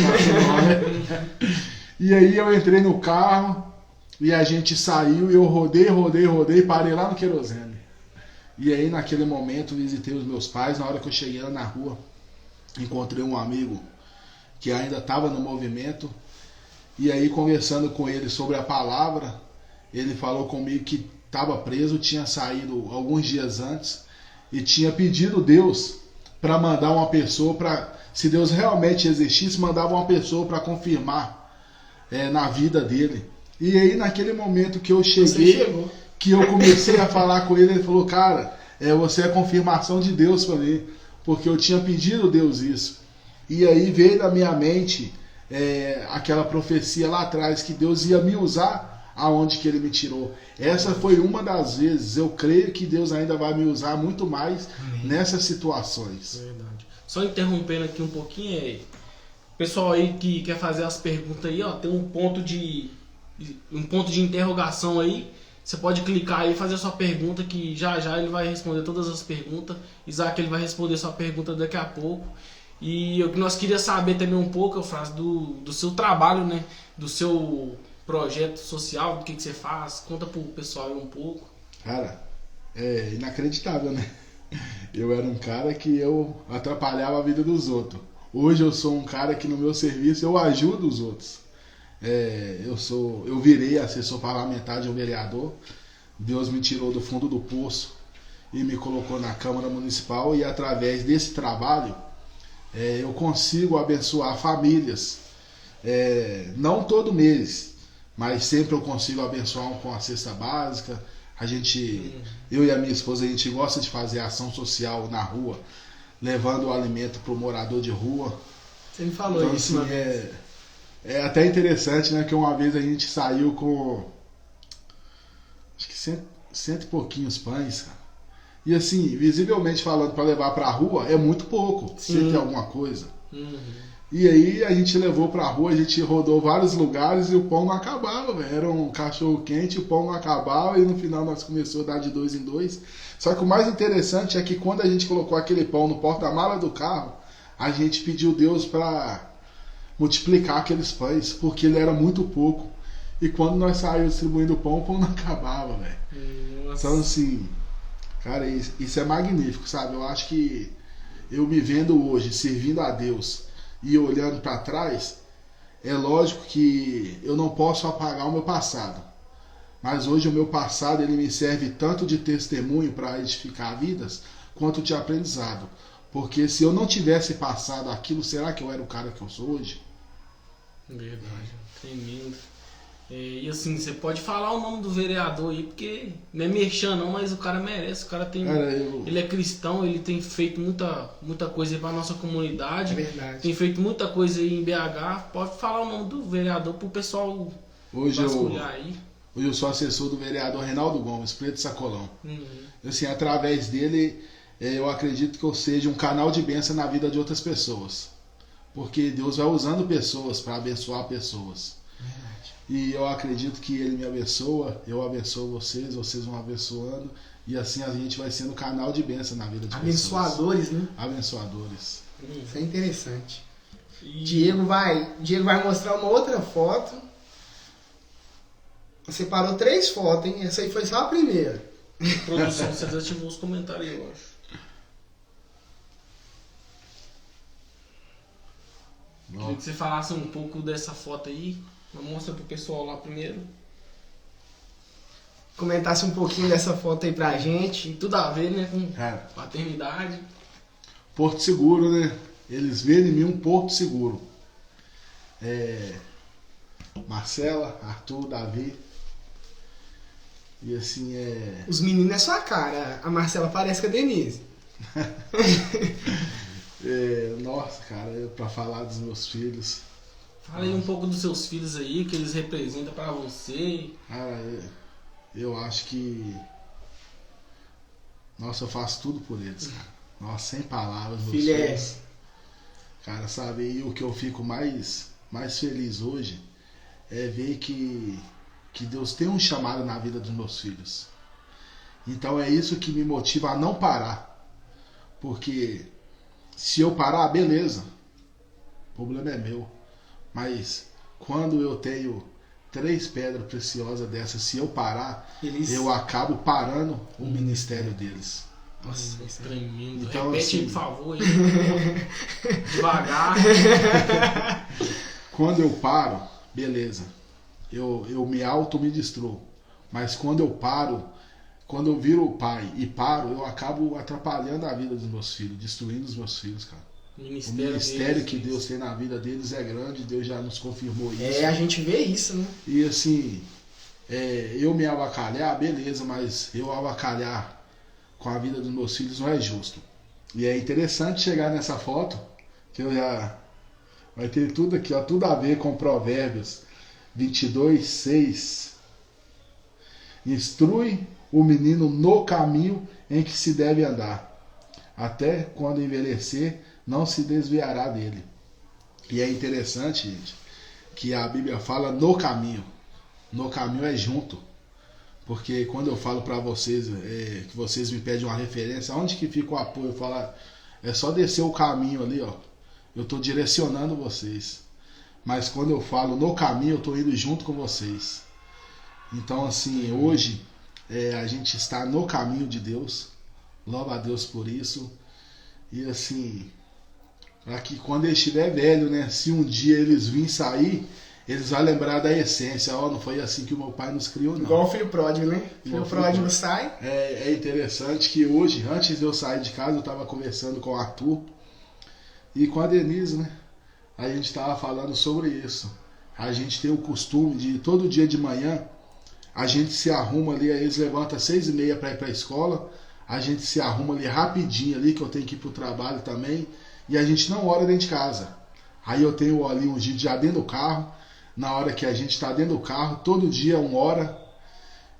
e aí eu entrei no carro e a gente saiu e eu rodei, parei lá no querosene. E aí naquele momento visitei os meus pais, na hora que eu cheguei lá na rua, encontrei um amigo que ainda estava no movimento, e aí conversando com ele sobre a palavra, ele falou comigo que estava preso, tinha saído alguns dias antes e tinha pedido Deus para mandar uma pessoa para, se Deus realmente existisse, mandava uma pessoa para confirmar na vida dele. E aí naquele momento que eu cheguei, que eu comecei a falar com ele, ele falou, cara, você é a confirmação de Deus para mim, porque eu tinha pedido a Deus isso. E aí veio na minha mente aquela profecia lá atrás, que Deus ia me usar aonde que ele me tirou. Essa foi uma das vezes. Eu creio que Deus ainda vai me usar muito mais nessas situações. Verdade. Só interrompendo aqui um pouquinho, pessoal aí que quer fazer as perguntas aí, ó, tem um ponto de interrogação aí. Você pode clicar aí e fazer a sua pergunta, que já ele vai responder todas as perguntas. Isaac, ele vai responder sua pergunta daqui a pouco. E o que nós queríamos saber também um pouco, Eufrásio, do seu trabalho, né? Do seu projeto social, do que você faz. Conta pro pessoal aí um pouco. Cara, é inacreditável, né? Eu era um cara que eu atrapalhava a vida dos outros. Hoje eu sou um cara que no meu serviço eu ajudo os outros. Eu virei assessor parlamentar de um vereador. Deus me tirou do fundo do poço e me colocou na Câmara Municipal, e através desse trabalho eu consigo abençoar famílias. Não todo mês, mas sempre eu consigo abençoar com a cesta básica. Eu e a minha esposa, a gente gosta de fazer ação social na rua, levando o alimento para o morador de rua. Você me falou então, isso, assim, é até interessante, né? Que uma vez a gente saiu com acho que cento e pouquinhos pães, cara. E assim, visivelmente falando, para levar para a rua é muito pouco, se tem alguma coisa. E aí a gente levou para a rua, a gente rodou vários lugares e o pão não acabava, velho. Era um cachorro quente, o pão não acabava, e no final nós começamos a dar de 2 em 2. Só que o mais interessante é que quando a gente colocou aquele pão no porta-mala do carro, a gente pediu Deus para multiplicar aqueles pães, porque ele era muito pouco. E quando nós saímos distribuindo o pão não acabava, velho. Então assim, cara, isso é magnífico, sabe? Eu acho que eu me vendo hoje servindo a Deus e olhando para trás, é lógico que eu não posso apagar o meu passado, mas hoje o meu passado ele me serve tanto de testemunho para edificar vidas, quanto de aprendizado. Porque se eu não tivesse passado aquilo, será que eu era o cara que eu sou hoje? Verdade, tremendo. E assim, você pode falar o nome do vereador aí, porque não é merchan não, mas o cara merece. O cara tem. Ele é cristão, ele tem feito muita coisa aí pra nossa comunidade. É verdade. Tem feito muita coisa aí em BH. Pode falar o nome do vereador pro pessoal vasculhar aí. Hoje eu sou assessor do vereador Reinaldo Gomes, Preto Sacolão. Assim, através dele, eu acredito que eu seja um canal de bênção na vida de outras pessoas. Porque Deus vai usando pessoas para abençoar pessoas. E eu acredito que ele me abençoa, eu abençoo vocês vão abençoando, e assim a gente vai sendo canal de bênção na vida de abençoadores, pessoas. Né? Abençoadores. Isso é interessante. Diego vai mostrar uma outra foto. Você parou 3 fotos, hein? Essa aí foi só a primeira. Produção, você desativou os comentários, eu acho. Queria que você falasse um pouco dessa foto aí. Mostra pro pessoal lá primeiro. Comentasse um pouquinho dessa foto aí pra gente. Tudo a ver, né? Com paternidade. Porto Seguro, né? Eles veem em mim um porto seguro. Marcela, Arthur, Davi. E assim Os meninos é sua cara. A Marcela parece com a Denise. Nossa, cara, pra falar dos meus filhos. Fala aí um pouco dos seus filhos aí, que eles representam pra você. Cara, eu acho que... Nossa, eu faço tudo por eles, cara. Nossa, sem palavras, meus filhos. Cara, sabe, e o que eu fico mais feliz hoje é ver que Deus tem um chamado na vida dos meus filhos. Então é isso que me motiva a não parar. Porque se eu parar, beleza. O problema é meu. Mas quando eu tenho 3 pedras preciosas dessas, se eu parar, eu acabo parando o ministério deles. Nossa, isso é tremendo. Então, repete, assim, por favor, aí. Devagar. Quando eu paro, beleza. Eu me destruo. Mas quando eu paro, quando eu viro o pai e paro, eu acabo atrapalhando a vida dos meus filhos, destruindo os meus filhos, cara. O ministério que Deus tem na vida deles é grande, Deus já nos confirmou isso. A gente vê isso, né? E assim, eu me avacalhar, beleza, mas eu avacalhar com a vida dos meus filhos não é justo. E é interessante chegar nessa foto, que eu já... Vai ter tudo aqui, ó, tudo a ver com Provérbios 22:6. Instrui o menino no caminho em que se deve andar. Até quando envelhecer, não se desviará dele. E é interessante, gente, que a Bíblia fala no caminho. No caminho é junto. Porque quando eu falo para vocês, que vocês me pedem uma referência, onde que fica o apoio? Eu falo, é só descer o caminho ali, ó. Eu estou direcionando vocês. Mas quando eu falo no caminho, eu estou indo junto com vocês. Então, assim, hoje a gente está no caminho de Deus. Louva a Deus por isso. E assim, para que quando ele estiver velho, né, se um dia eles virem sair, eles vão lembrar da essência. Ó, não foi assim que o meu pai nos criou, não. Igual o filho pródigo, né? Filho pródigo sai. É interessante que hoje, antes de eu sair de casa, eu estava conversando com o Arthur e com a Denise, né? A gente estava falando sobre isso. A gente tem o costume de, todo dia de manhã, a gente se arruma ali, aí eles levantam às 6:30 para ir para a escola, a gente se arruma ali rapidinho ali, que eu tenho que ir para o trabalho também, e a gente não ora dentro de casa. Aí eu tenho ali um dia já dentro do carro, na hora que a gente está dentro do carro, todo dia 1 hora,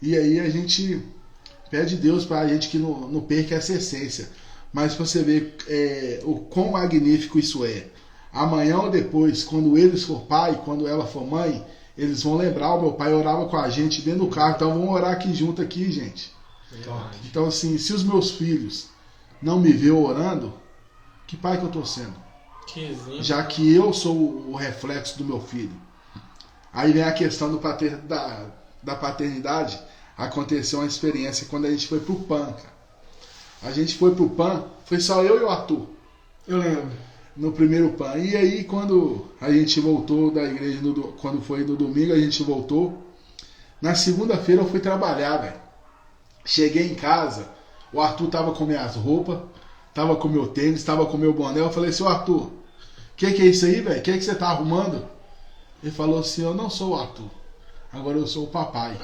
e aí a gente pede Deus para a gente que não perca essa essência. Mas para você ver o quão magnífico isso é. Amanhã ou depois, quando eles for pai, quando ela for mãe, eles vão lembrar, o meu pai orava com a gente dentro do carro, então vamos orar aqui junto aqui, gente. Verdade. Então assim, se os meus filhos não me veem orando, que pai que eu estou sendo? Que exemplo. Já que eu sou o reflexo do meu filho. Aí vem a questão da paternidade. Aconteceu uma experiência quando a gente foi pro PAN, cara. A gente foi pro PAN, foi só eu e o Arthur. Eu lembro. No primeiro PAN. E aí quando a gente voltou da igreja, quando foi no domingo, a gente voltou. Na segunda-feira eu fui trabalhar, velho. Cheguei em casa, o Arthur tava com minhas roupas, tava com meu tênis, tava com meu boné. Eu falei assim, Arthur, o que é isso aí, velho? O que é que você tá arrumando? Ele falou assim, eu não sou o Arthur, agora eu sou o papai.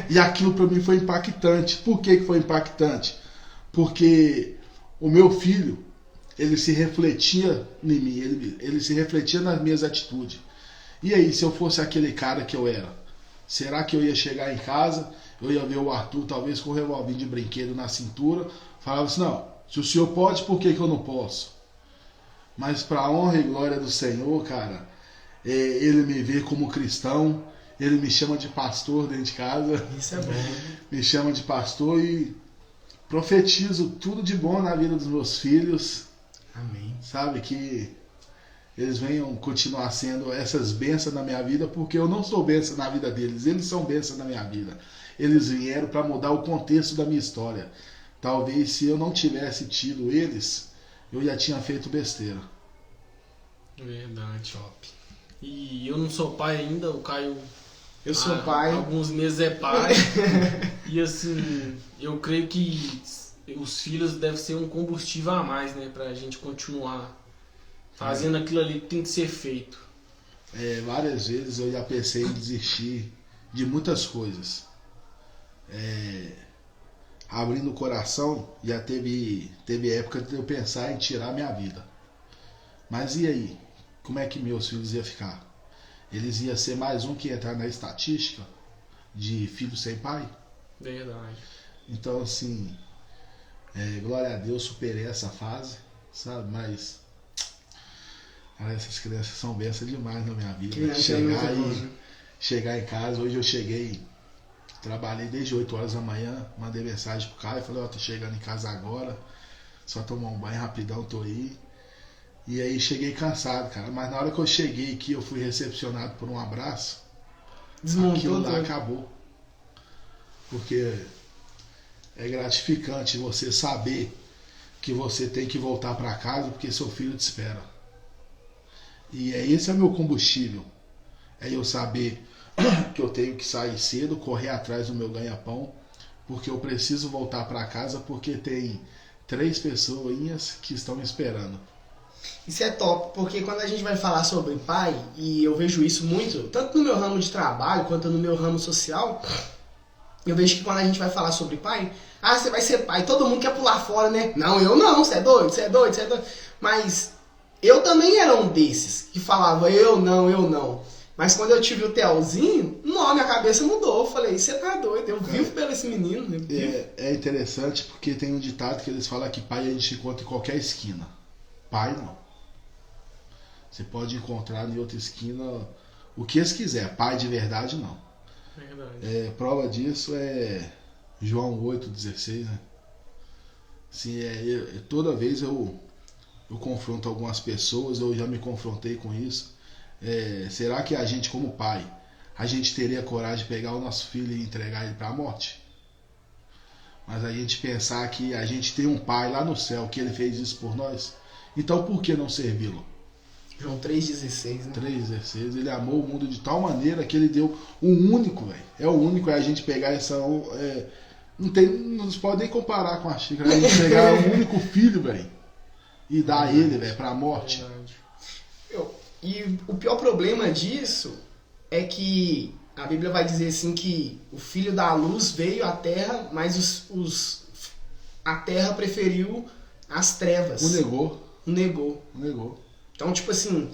E aquilo pra mim foi impactante. Por que foi impactante? Porque o meu filho, ele se refletia em mim, ele se refletia nas minhas atitudes. E aí, se eu fosse aquele cara que eu era, será que eu ia chegar em casa, eu ia ver o Arthur talvez com um revolvinho de brinquedo na cintura, falava assim, não, se o senhor pode, por que eu não posso? Mas para a honra e glória do Senhor, cara, ele me vê como cristão, ele me chama de pastor dentro de casa. Isso é bom. Me chama de pastor e profetizo tudo de bom na vida dos meus filhos. Amém. Sabe, que eles venham continuar sendo essas bênçãos na minha vida, porque eu não sou bênção na vida deles, eles são bênçãos na minha vida. Eles vieram para mudar o contexto da minha história. Talvez se eu não tivesse tido eles, eu já tinha feito besteira. Verdade. Top. E eu não sou pai ainda, o Caio... Eu sou pai. Alguns meses é pai. E assim, eu creio que os filhos devem ser um combustível a mais, né? Pra gente continuar fazendo aquilo ali que tem que ser feito. Várias vezes eu já pensei em desistir de muitas coisas. Abrindo o coração, já teve época de eu pensar em tirar minha vida. Mas e aí? Como é que meus filhos iam ficar? Eles iam ser mais um que ia entrar na estatística de filho sem pai? Verdade. Então, assim, glória a Deus, superei essa fase, sabe? Mas essas crianças são bênçãos demais na minha vida. Chegar em casa, hoje eu cheguei, trabalhei desde 8 horas da manhã, mandei mensagem pro Caio, falei, tô chegando em casa agora, só tomar um banho rapidão, tô aí. E aí cheguei cansado, cara. Mas na hora que eu cheguei aqui, eu fui recepcionado por um abraço. Desmontou aquilo lá tudo. acabou. Porque é gratificante você saber que você tem que voltar para casa porque seu filho te espera. E esse é o meu combustível. É eu saber que eu tenho que sair cedo, correr atrás do meu ganha-pão, porque eu preciso voltar para casa porque tem 3 pessoinhas que estão me esperando. Isso é top, porque quando a gente vai falar sobre pai, e eu vejo isso muito, tanto no meu ramo de trabalho quanto no meu ramo social, eu vejo que quando a gente vai falar sobre pai, você vai ser pai, todo mundo quer pular fora, né? Não, eu não, você é doido, você é doido, você é doido. Mas eu também era um desses, que falava eu não, eu não. Mas quando eu tive o Telzinho, minha cabeça mudou. Eu falei, você tá doido, eu vivo pelo esse menino. É interessante porque tem um ditado que eles falam que pai a gente encontra em qualquer esquina. Pai não. Você pode encontrar em outra esquina o que eles quiser. Pai de verdade não. Verdade. Prova disso é João 8,16, né? Assim, toda vez eu confronto algumas pessoas, eu já me confrontei com isso. Será que a gente, como pai, a gente teria coragem de pegar o nosso filho e entregar ele para a morte? Mas a gente pensar que a gente tem um pai lá no céu que ele fez isso por nós, então por que não servi-lo? João 3,16, né? 3,16, ele amou o mundo de tal maneira que ele deu um único, velho. É o único, a gente pegar essa... não se pode nem comparar com a xícara, a gente pegar um único filho, velho, e dar ele, velho, pra morte. Verdade. E o pior problema disso é que a Bíblia vai dizer assim que o filho da luz veio à terra, mas a terra preferiu as trevas. O negou. Então, tipo assim,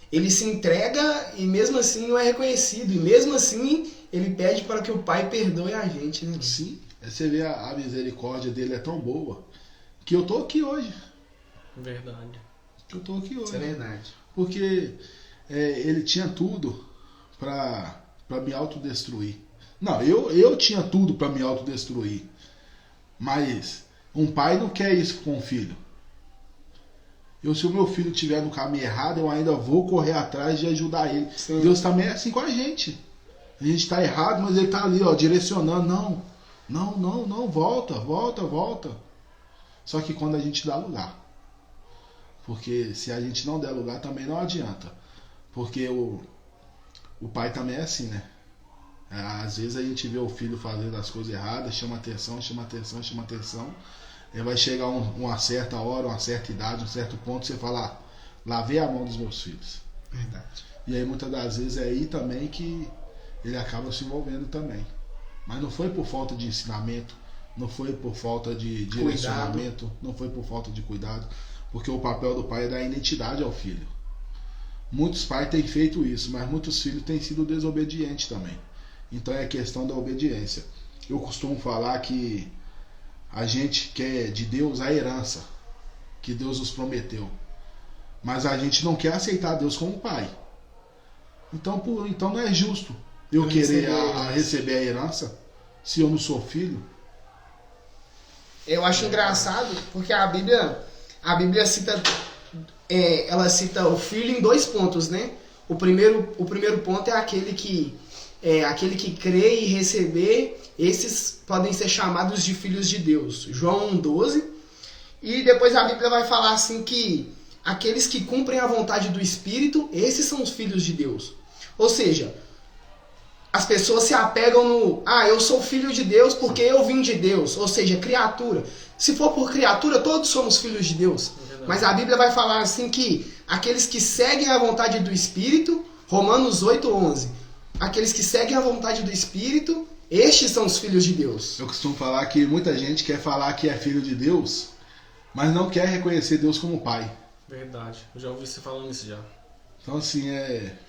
ele se entrega e mesmo assim não é reconhecido. E mesmo assim ele pede para que o pai perdoe a gente, né? Sim, você vê a misericórdia dele é tão boa que eu tô aqui hoje. Verdade. Isso é verdade. Porque ele tinha tudo para me autodestruir. Não, eu tinha tudo para me autodestruir. Mas um pai não quer isso com o filho. Se o meu filho estiver no caminho errado, eu ainda vou correr atrás de ajudar ele. Sim. Deus também é assim com a gente. A gente está errado, mas ele está ali, direcionando. Não, volta. Só que quando a gente dá lugar. Porque se a gente não der lugar, também não adianta. Porque o pai também é assim, né? Às vezes a gente vê o filho fazendo as coisas erradas, chama atenção. Vai chegar uma certa hora, uma certa idade, um certo ponto, você fala, lavei a mão dos meus filhos. Verdade. E aí muitas das vezes é aí também que ele acaba se envolvendo também. Mas não foi por falta de ensinamento, não foi por falta de direcionamento, não foi por falta de cuidado. Porque o papel do pai é dar identidade ao filho. Muitos pais têm feito isso, mas muitos filhos têm sido desobedientes também. Então é questão da obediência. Eu costumo falar que a gente quer de Deus a herança que Deus nos prometeu. Mas a gente não quer aceitar Deus como pai. Então não é justo eu querer receber a herança se eu não sou filho. Eu acho engraçado porque a Bíblia cita, ela cita o filho em 2 pontos, né? O primeiro ponto é aquele que crê e receber, esses podem ser chamados de filhos de Deus. João 1,12. E depois a Bíblia vai falar assim que aqueles que cumprem a vontade do Espírito, esses são os filhos de Deus. Ou seja, as pessoas se apegam no eu sou filho de Deus porque eu vim de Deus. Ou seja, criatura. Se for por criatura, todos somos filhos de Deus. Mas a Bíblia vai falar assim que aqueles que seguem a vontade do Espírito, Romanos 8,11, aqueles que seguem a vontade do Espírito, estes são os filhos de Deus. Eu costumo falar que muita gente quer falar que é filho de Deus, mas não quer reconhecer Deus como pai. Verdade, eu já ouvi você falando isso já. Então assim,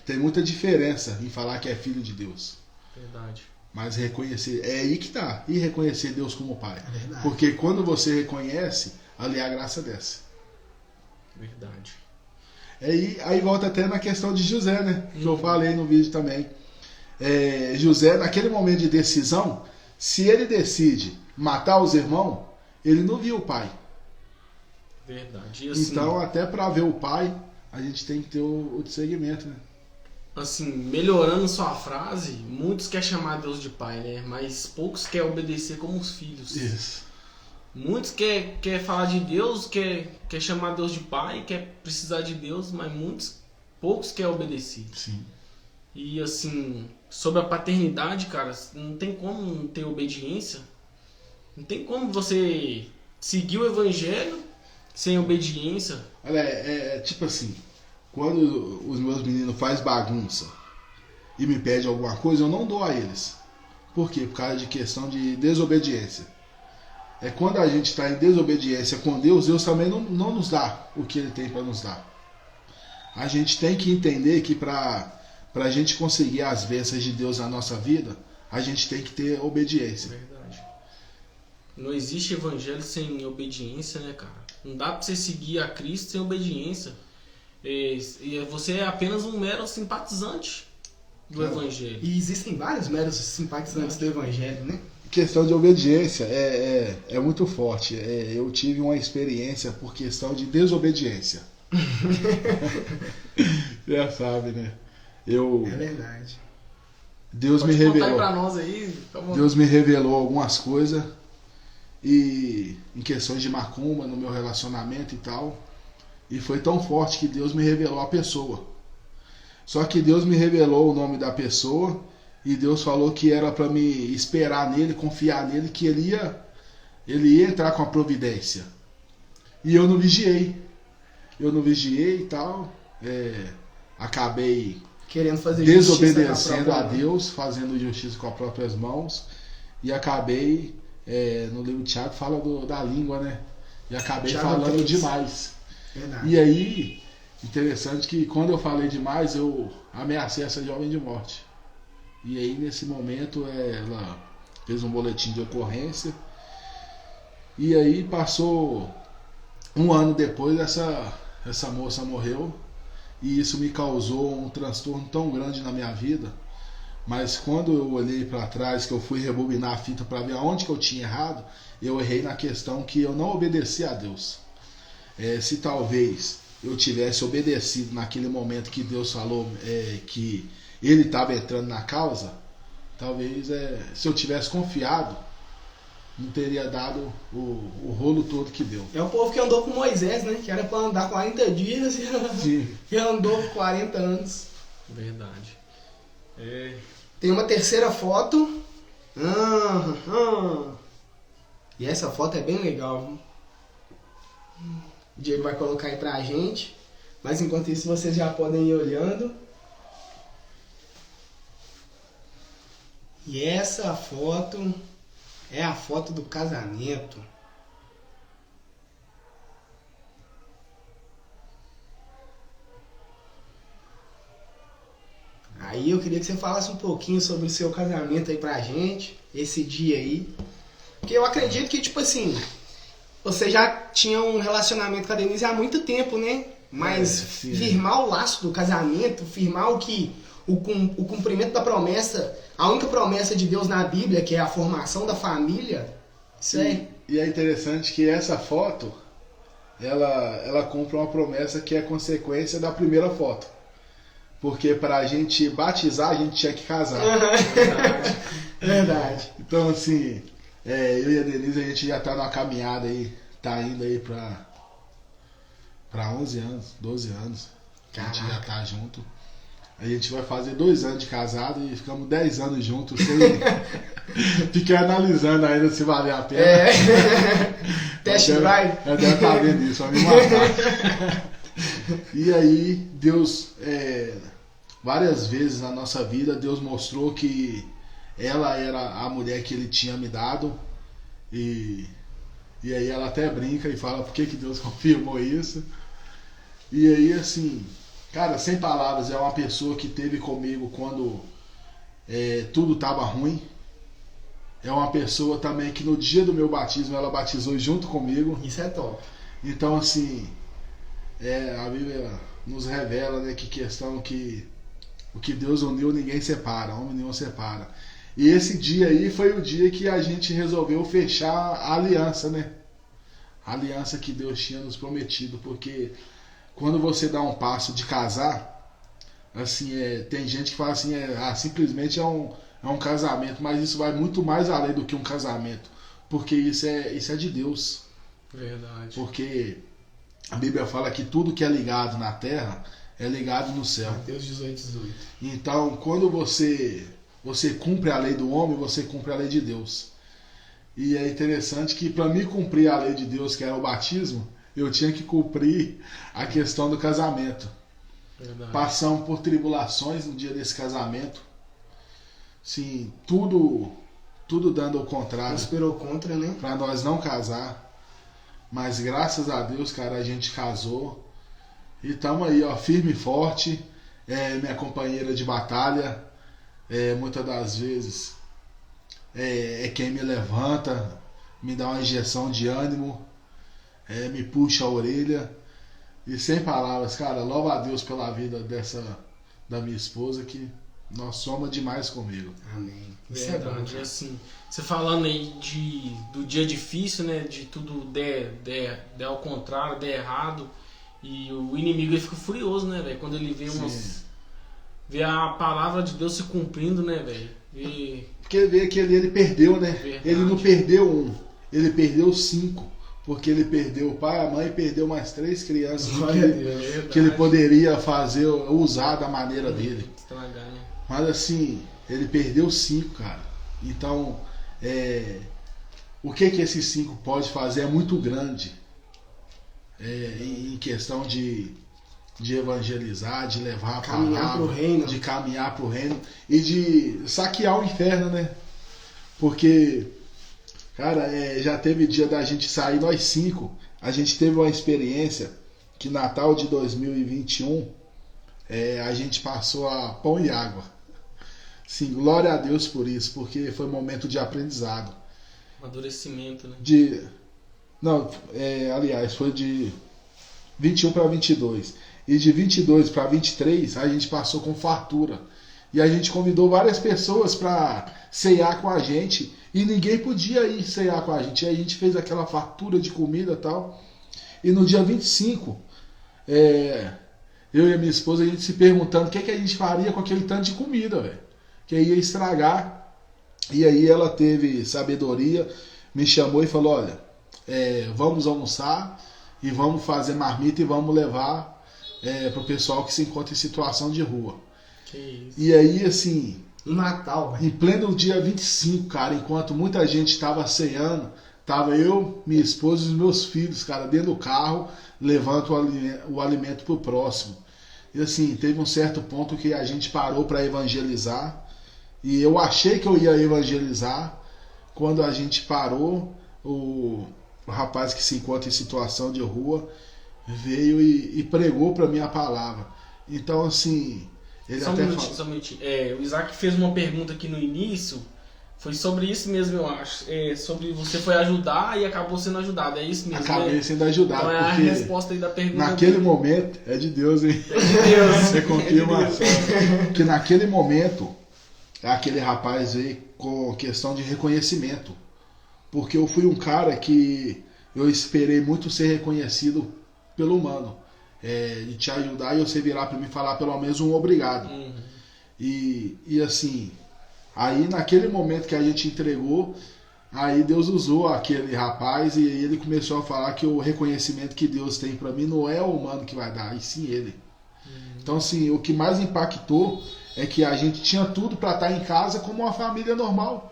tem muita diferença em falar que é filho de Deus. Verdade. Mas reconhecer, é aí que tá. E reconhecer Deus como pai. É verdade. Porque quando você reconhece, ali a graça desce. Verdade. Aí volta até na questão de José, né? Que eu falei no vídeo também. José, naquele momento de decisão, se ele decide matar os irmãos, ele não viu o pai. Verdade. E assim, então, até para ver o pai, a gente tem que ter o discernimento, né? Assim, melhorando sua frase, muitos querem chamar Deus de pai, né? Mas poucos querem obedecer como os filhos. Isso. Muitos quer falar de Deus, quer chamar Deus de pai, quer precisar de Deus, mas poucos querem obedecer. Sim. E assim, sobre a paternidade, cara, não tem como não ter obediência. Não tem como você seguir o evangelho sem obediência. Olha, tipo assim, quando os meus meninos fazem bagunça e me pedem alguma coisa, eu não dou a eles. Por quê? Por causa de questão de desobediência. É quando a gente está em desobediência com Deus, Deus também não nos dá o que Ele tem para nos dar. A gente tem que entender que para a gente conseguir as bênçãos de Deus na nossa vida, a gente tem que ter obediência. Verdade. Não existe evangelho sem obediência, né, cara? Não dá pra você seguir a Cristo sem obediência. E você é apenas um mero simpatizante do evangelho. E existem vários meros simpatizantes do evangelho, né? Questão de obediência é muito forte. Eu tive uma experiência por questão de desobediência. Já sabe, né? É verdade. Deus Pode me contar aí revelou. pra nós aí. Deus me revelou algumas coisas e em questões de macumba no meu relacionamento e tal. E foi tão forte que Deus me revelou a pessoa. Só que Deus me revelou o nome da pessoa e Deus falou que era para me esperar nele, confiar nele, que ele ia entrar com a providência. E eu não vigiei. E tal. Acabei Querendo fazer desobedecendo a Deus, fazendo justiça com as próprias mãos. E acabei, no livro de Tiago fala da língua, né? E acabei Tiago falando 3. demais. Verdade. E aí, interessante que quando eu falei demais, eu ameacei essa jovem de morte. E aí, nesse momento, ela fez um boletim de ocorrência. E aí, passou um ano depois, essa moça morreu. E isso me causou um transtorno tão grande na minha vida. Mas quando eu olhei para trás, que eu fui rebobinar a fita para ver aonde que eu tinha errado, eu errei na questão que eu não obedeci a Deus. Se talvez eu tivesse obedecido naquele momento que Deus falou que Ele estava entrando na causa, talvez se eu tivesse confiado, não teria dado o rolo todo que deu. É o povo que andou com Moisés, né? Que era para andar 40 dias e andou 40 anos. Verdade. Tem uma terceira foto. E essa foto é bem legal, viu? O Diego vai colocar aí pra gente. Mas enquanto isso, vocês já podem ir olhando. E essa foto é a foto do casamento. Aí eu queria que você falasse um pouquinho sobre o seu casamento aí pra gente, esse dia aí. Porque eu acredito que, tipo assim, você já tinha um relacionamento com a Denise há muito tempo, né? Mas firmar o laço do casamento, firmar o cumprimento da promessa, a única promessa de Deus na Bíblia, que é a formação da família, isso é... E é interessante que essa foto, ela cumpre uma promessa que é consequência da primeira foto. Porque para a gente batizar, a gente tinha que casar. Verdade. Então, assim, eu e a Denise, a gente já tá numa caminhada aí, tá indo aí pra 11 anos, 12 anos. A gente já tá junto. A gente vai fazer 2 anos de casado e ficamos 10 anos juntos sem ficar analisando ainda se valer a pena. Test drive. Eu deve estar vendo isso, vai me matar. E aí, Deus, várias vezes na nossa vida, Deus mostrou que ela era a mulher que Ele tinha me dado. E aí ela até brinca e fala por que Deus confirmou isso. E aí, assim, cara, sem palavras, é uma pessoa que esteve comigo quando tudo estava ruim. É uma pessoa também que no dia do meu batismo ela batizou junto comigo. Isso é top. Então, assim, a Bíblia nos revela, né, que questão que o que Deus uniu ninguém separa, homem nenhum separa. E esse dia aí foi o dia que a gente resolveu fechar a aliança, né? A aliança que Deus tinha nos prometido, porque quando você dá um passo de casar, assim, tem gente que fala assim, simplesmente é um casamento, mas isso vai muito mais além do que um casamento, porque isso é de Deus. Verdade. Porque a Bíblia fala que tudo que é ligado na terra é ligado no céu. Mateus 18:18. Então, quando você cumpre a lei do homem, você cumpre a lei de Deus. E é interessante que para mim cumprir a lei de Deus, que era o batismo, eu tinha que cumprir a questão do casamento. Verdade. Passamos por tribulações no dia desse casamento. Sim, tudo dando ao contrário. Conspirou contra, né? Pra nós não casar. Mas graças a Deus, cara, a gente casou. E tamo aí, ó, firme e forte. Minha companheira de batalha. Muitas das vezes é quem me levanta, me dá uma injeção de ânimo, me puxa a orelha. E sem palavras, cara, louva a Deus pela vida da minha esposa, que nós somos demais comigo. Amém. Isso Verdade, é bom, cara. assim, você falando aí do dia difícil, né? De tudo der ao contrário, der errado. E o inimigo ele fica furioso, né, velho? Quando ele vê a palavra de Deus se cumprindo, né, velho? Porque vê que ele perdeu, né? Verdade. Ele não perdeu um, ele perdeu 5. Porque ele perdeu o pai, a mãe, e perdeu mais 3 crianças que ele poderia usar da maneira dele. Estragar, né? Mas assim, ele perdeu 5, cara. Então, o que esses 5 pode fazer é muito grande. Em questão de evangelizar, de levar a Caminhar pro palavra, reino. de caminhar pro reino e de saquear o inferno, né? Porque, cara, já teve dia da gente sair, nós 5. A gente teve uma experiência que Natal de 2021 a gente passou a pão e água. Sim, glória a Deus por isso, porque foi um momento de aprendizado. Amadurecimento, né? Aliás, foi de 21 para 22. E de 22 para 23 a gente passou com fartura. E a gente convidou várias pessoas para ceiar com a gente. E ninguém podia ir ceiar com a gente. E aí a gente fez aquela fartura de comida e tal. E no dia 25, eu e a minha esposa, a gente se perguntando o que a gente faria com aquele tanto de comida, velho. Que ia estragar. E aí ela teve sabedoria, me chamou e falou, olha, vamos almoçar e vamos fazer marmita e vamos levar pro pessoal que se encontra em situação de rua. Que isso. E aí, assim, No Natal, velho. em pleno dia 25, cara, enquanto muita gente estava ceando, tava eu, minha esposa e os meus filhos, cara, dentro do carro, levando o alimento pro próximo. E assim, teve um certo ponto que a gente parou para evangelizar. E eu achei que eu ia evangelizar. Quando a gente parou, o rapaz que se encontra em situação de rua veio e pregou para mim a palavra. Então, assim, ele Só um minutinho. O Isaac fez uma pergunta aqui no início. Foi sobre isso mesmo, eu acho. Sobre você foi ajudar e acabou sendo ajudado. É isso mesmo? Acabei sendo ajudado. Então é a porque resposta aí da pergunta. naquele momento, é de Deus, hein? É de Deus. Você confirma que naquele momento, aquele rapaz veio com questão de reconhecimento. Porque eu fui um cara que eu esperei muito ser reconhecido pelo humano. De te ajudar e você virar para mim e falar pelo menos um obrigado. Uhum. E assim, aí naquele momento que a gente entregou, aí Deus usou aquele rapaz e ele começou a falar que o reconhecimento que Deus tem para mim não é o humano que vai dar, e sim ele. Então assim, o que mais impactou é que a gente tinha tudo para estar em casa como uma família normal.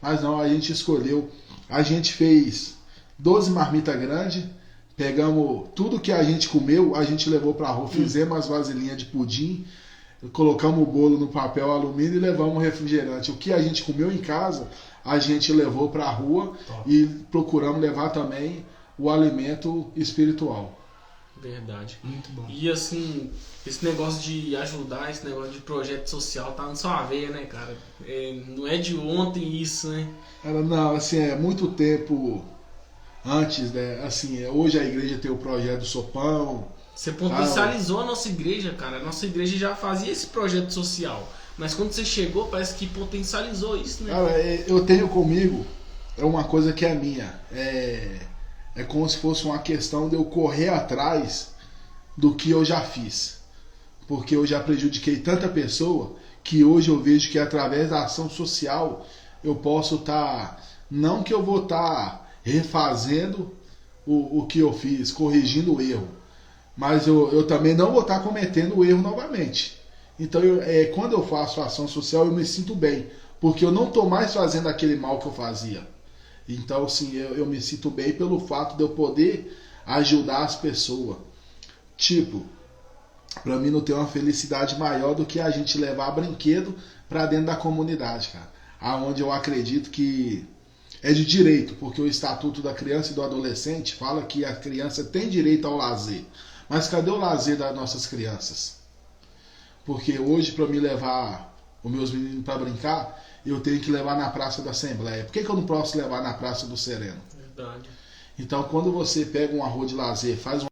Mas não, a gente escolheu. A gente fez 12 marmitas grandes, pegamos tudo que a gente comeu, a gente levou para a rua, fizemos as vasilhinhas de pudim, colocamos o bolo no papel alumínio e levamos o refrigerante. O que a gente comeu em casa, a gente levou para a rua. Top. E procuramos levar também o alimento espiritual. Verdade. Muito bom. E assim, esse negócio de ajudar, esse negócio de projeto social tá na sua veia, né, cara? Não é de ontem isso, né? Não, assim, é muito tempo antes, né? Assim, hoje a igreja tem o projeto do Sopão. Você potencializou a nossa igreja, cara. A nossa igreja já fazia esse projeto social. Mas quando você chegou, parece que potencializou isso, né? Cara, eu tenho comigo, uma coisa que é minha. É como se fosse uma questão de eu correr atrás do que eu já fiz. Porque eu já prejudiquei tanta pessoa que hoje eu vejo que através da ação social eu posso estar... Não que eu vou estar refazendo o que eu fiz, corrigindo o erro. Mas eu também não vou estar cometendo o erro novamente. Então, quando eu faço ação social, eu me sinto bem. Porque eu não estou mais fazendo aquele mal que eu fazia. Então, assim, eu me sinto bem pelo fato de eu poder ajudar as pessoas. Tipo, pra mim não tem uma felicidade maior do que a gente levar brinquedo pra dentro da comunidade, cara. Aonde eu acredito que é de direito, porque o Estatuto da Criança e do Adolescente fala que a criança tem direito ao lazer. Mas cadê o lazer das nossas crianças? Porque hoje, para me levar os meus meninos para brincar, eu tenho que levar na Praça da Assembleia. Por que eu não posso levar na Praça do Sereno? Verdade. Então, quando você pega uma rua de lazer, faz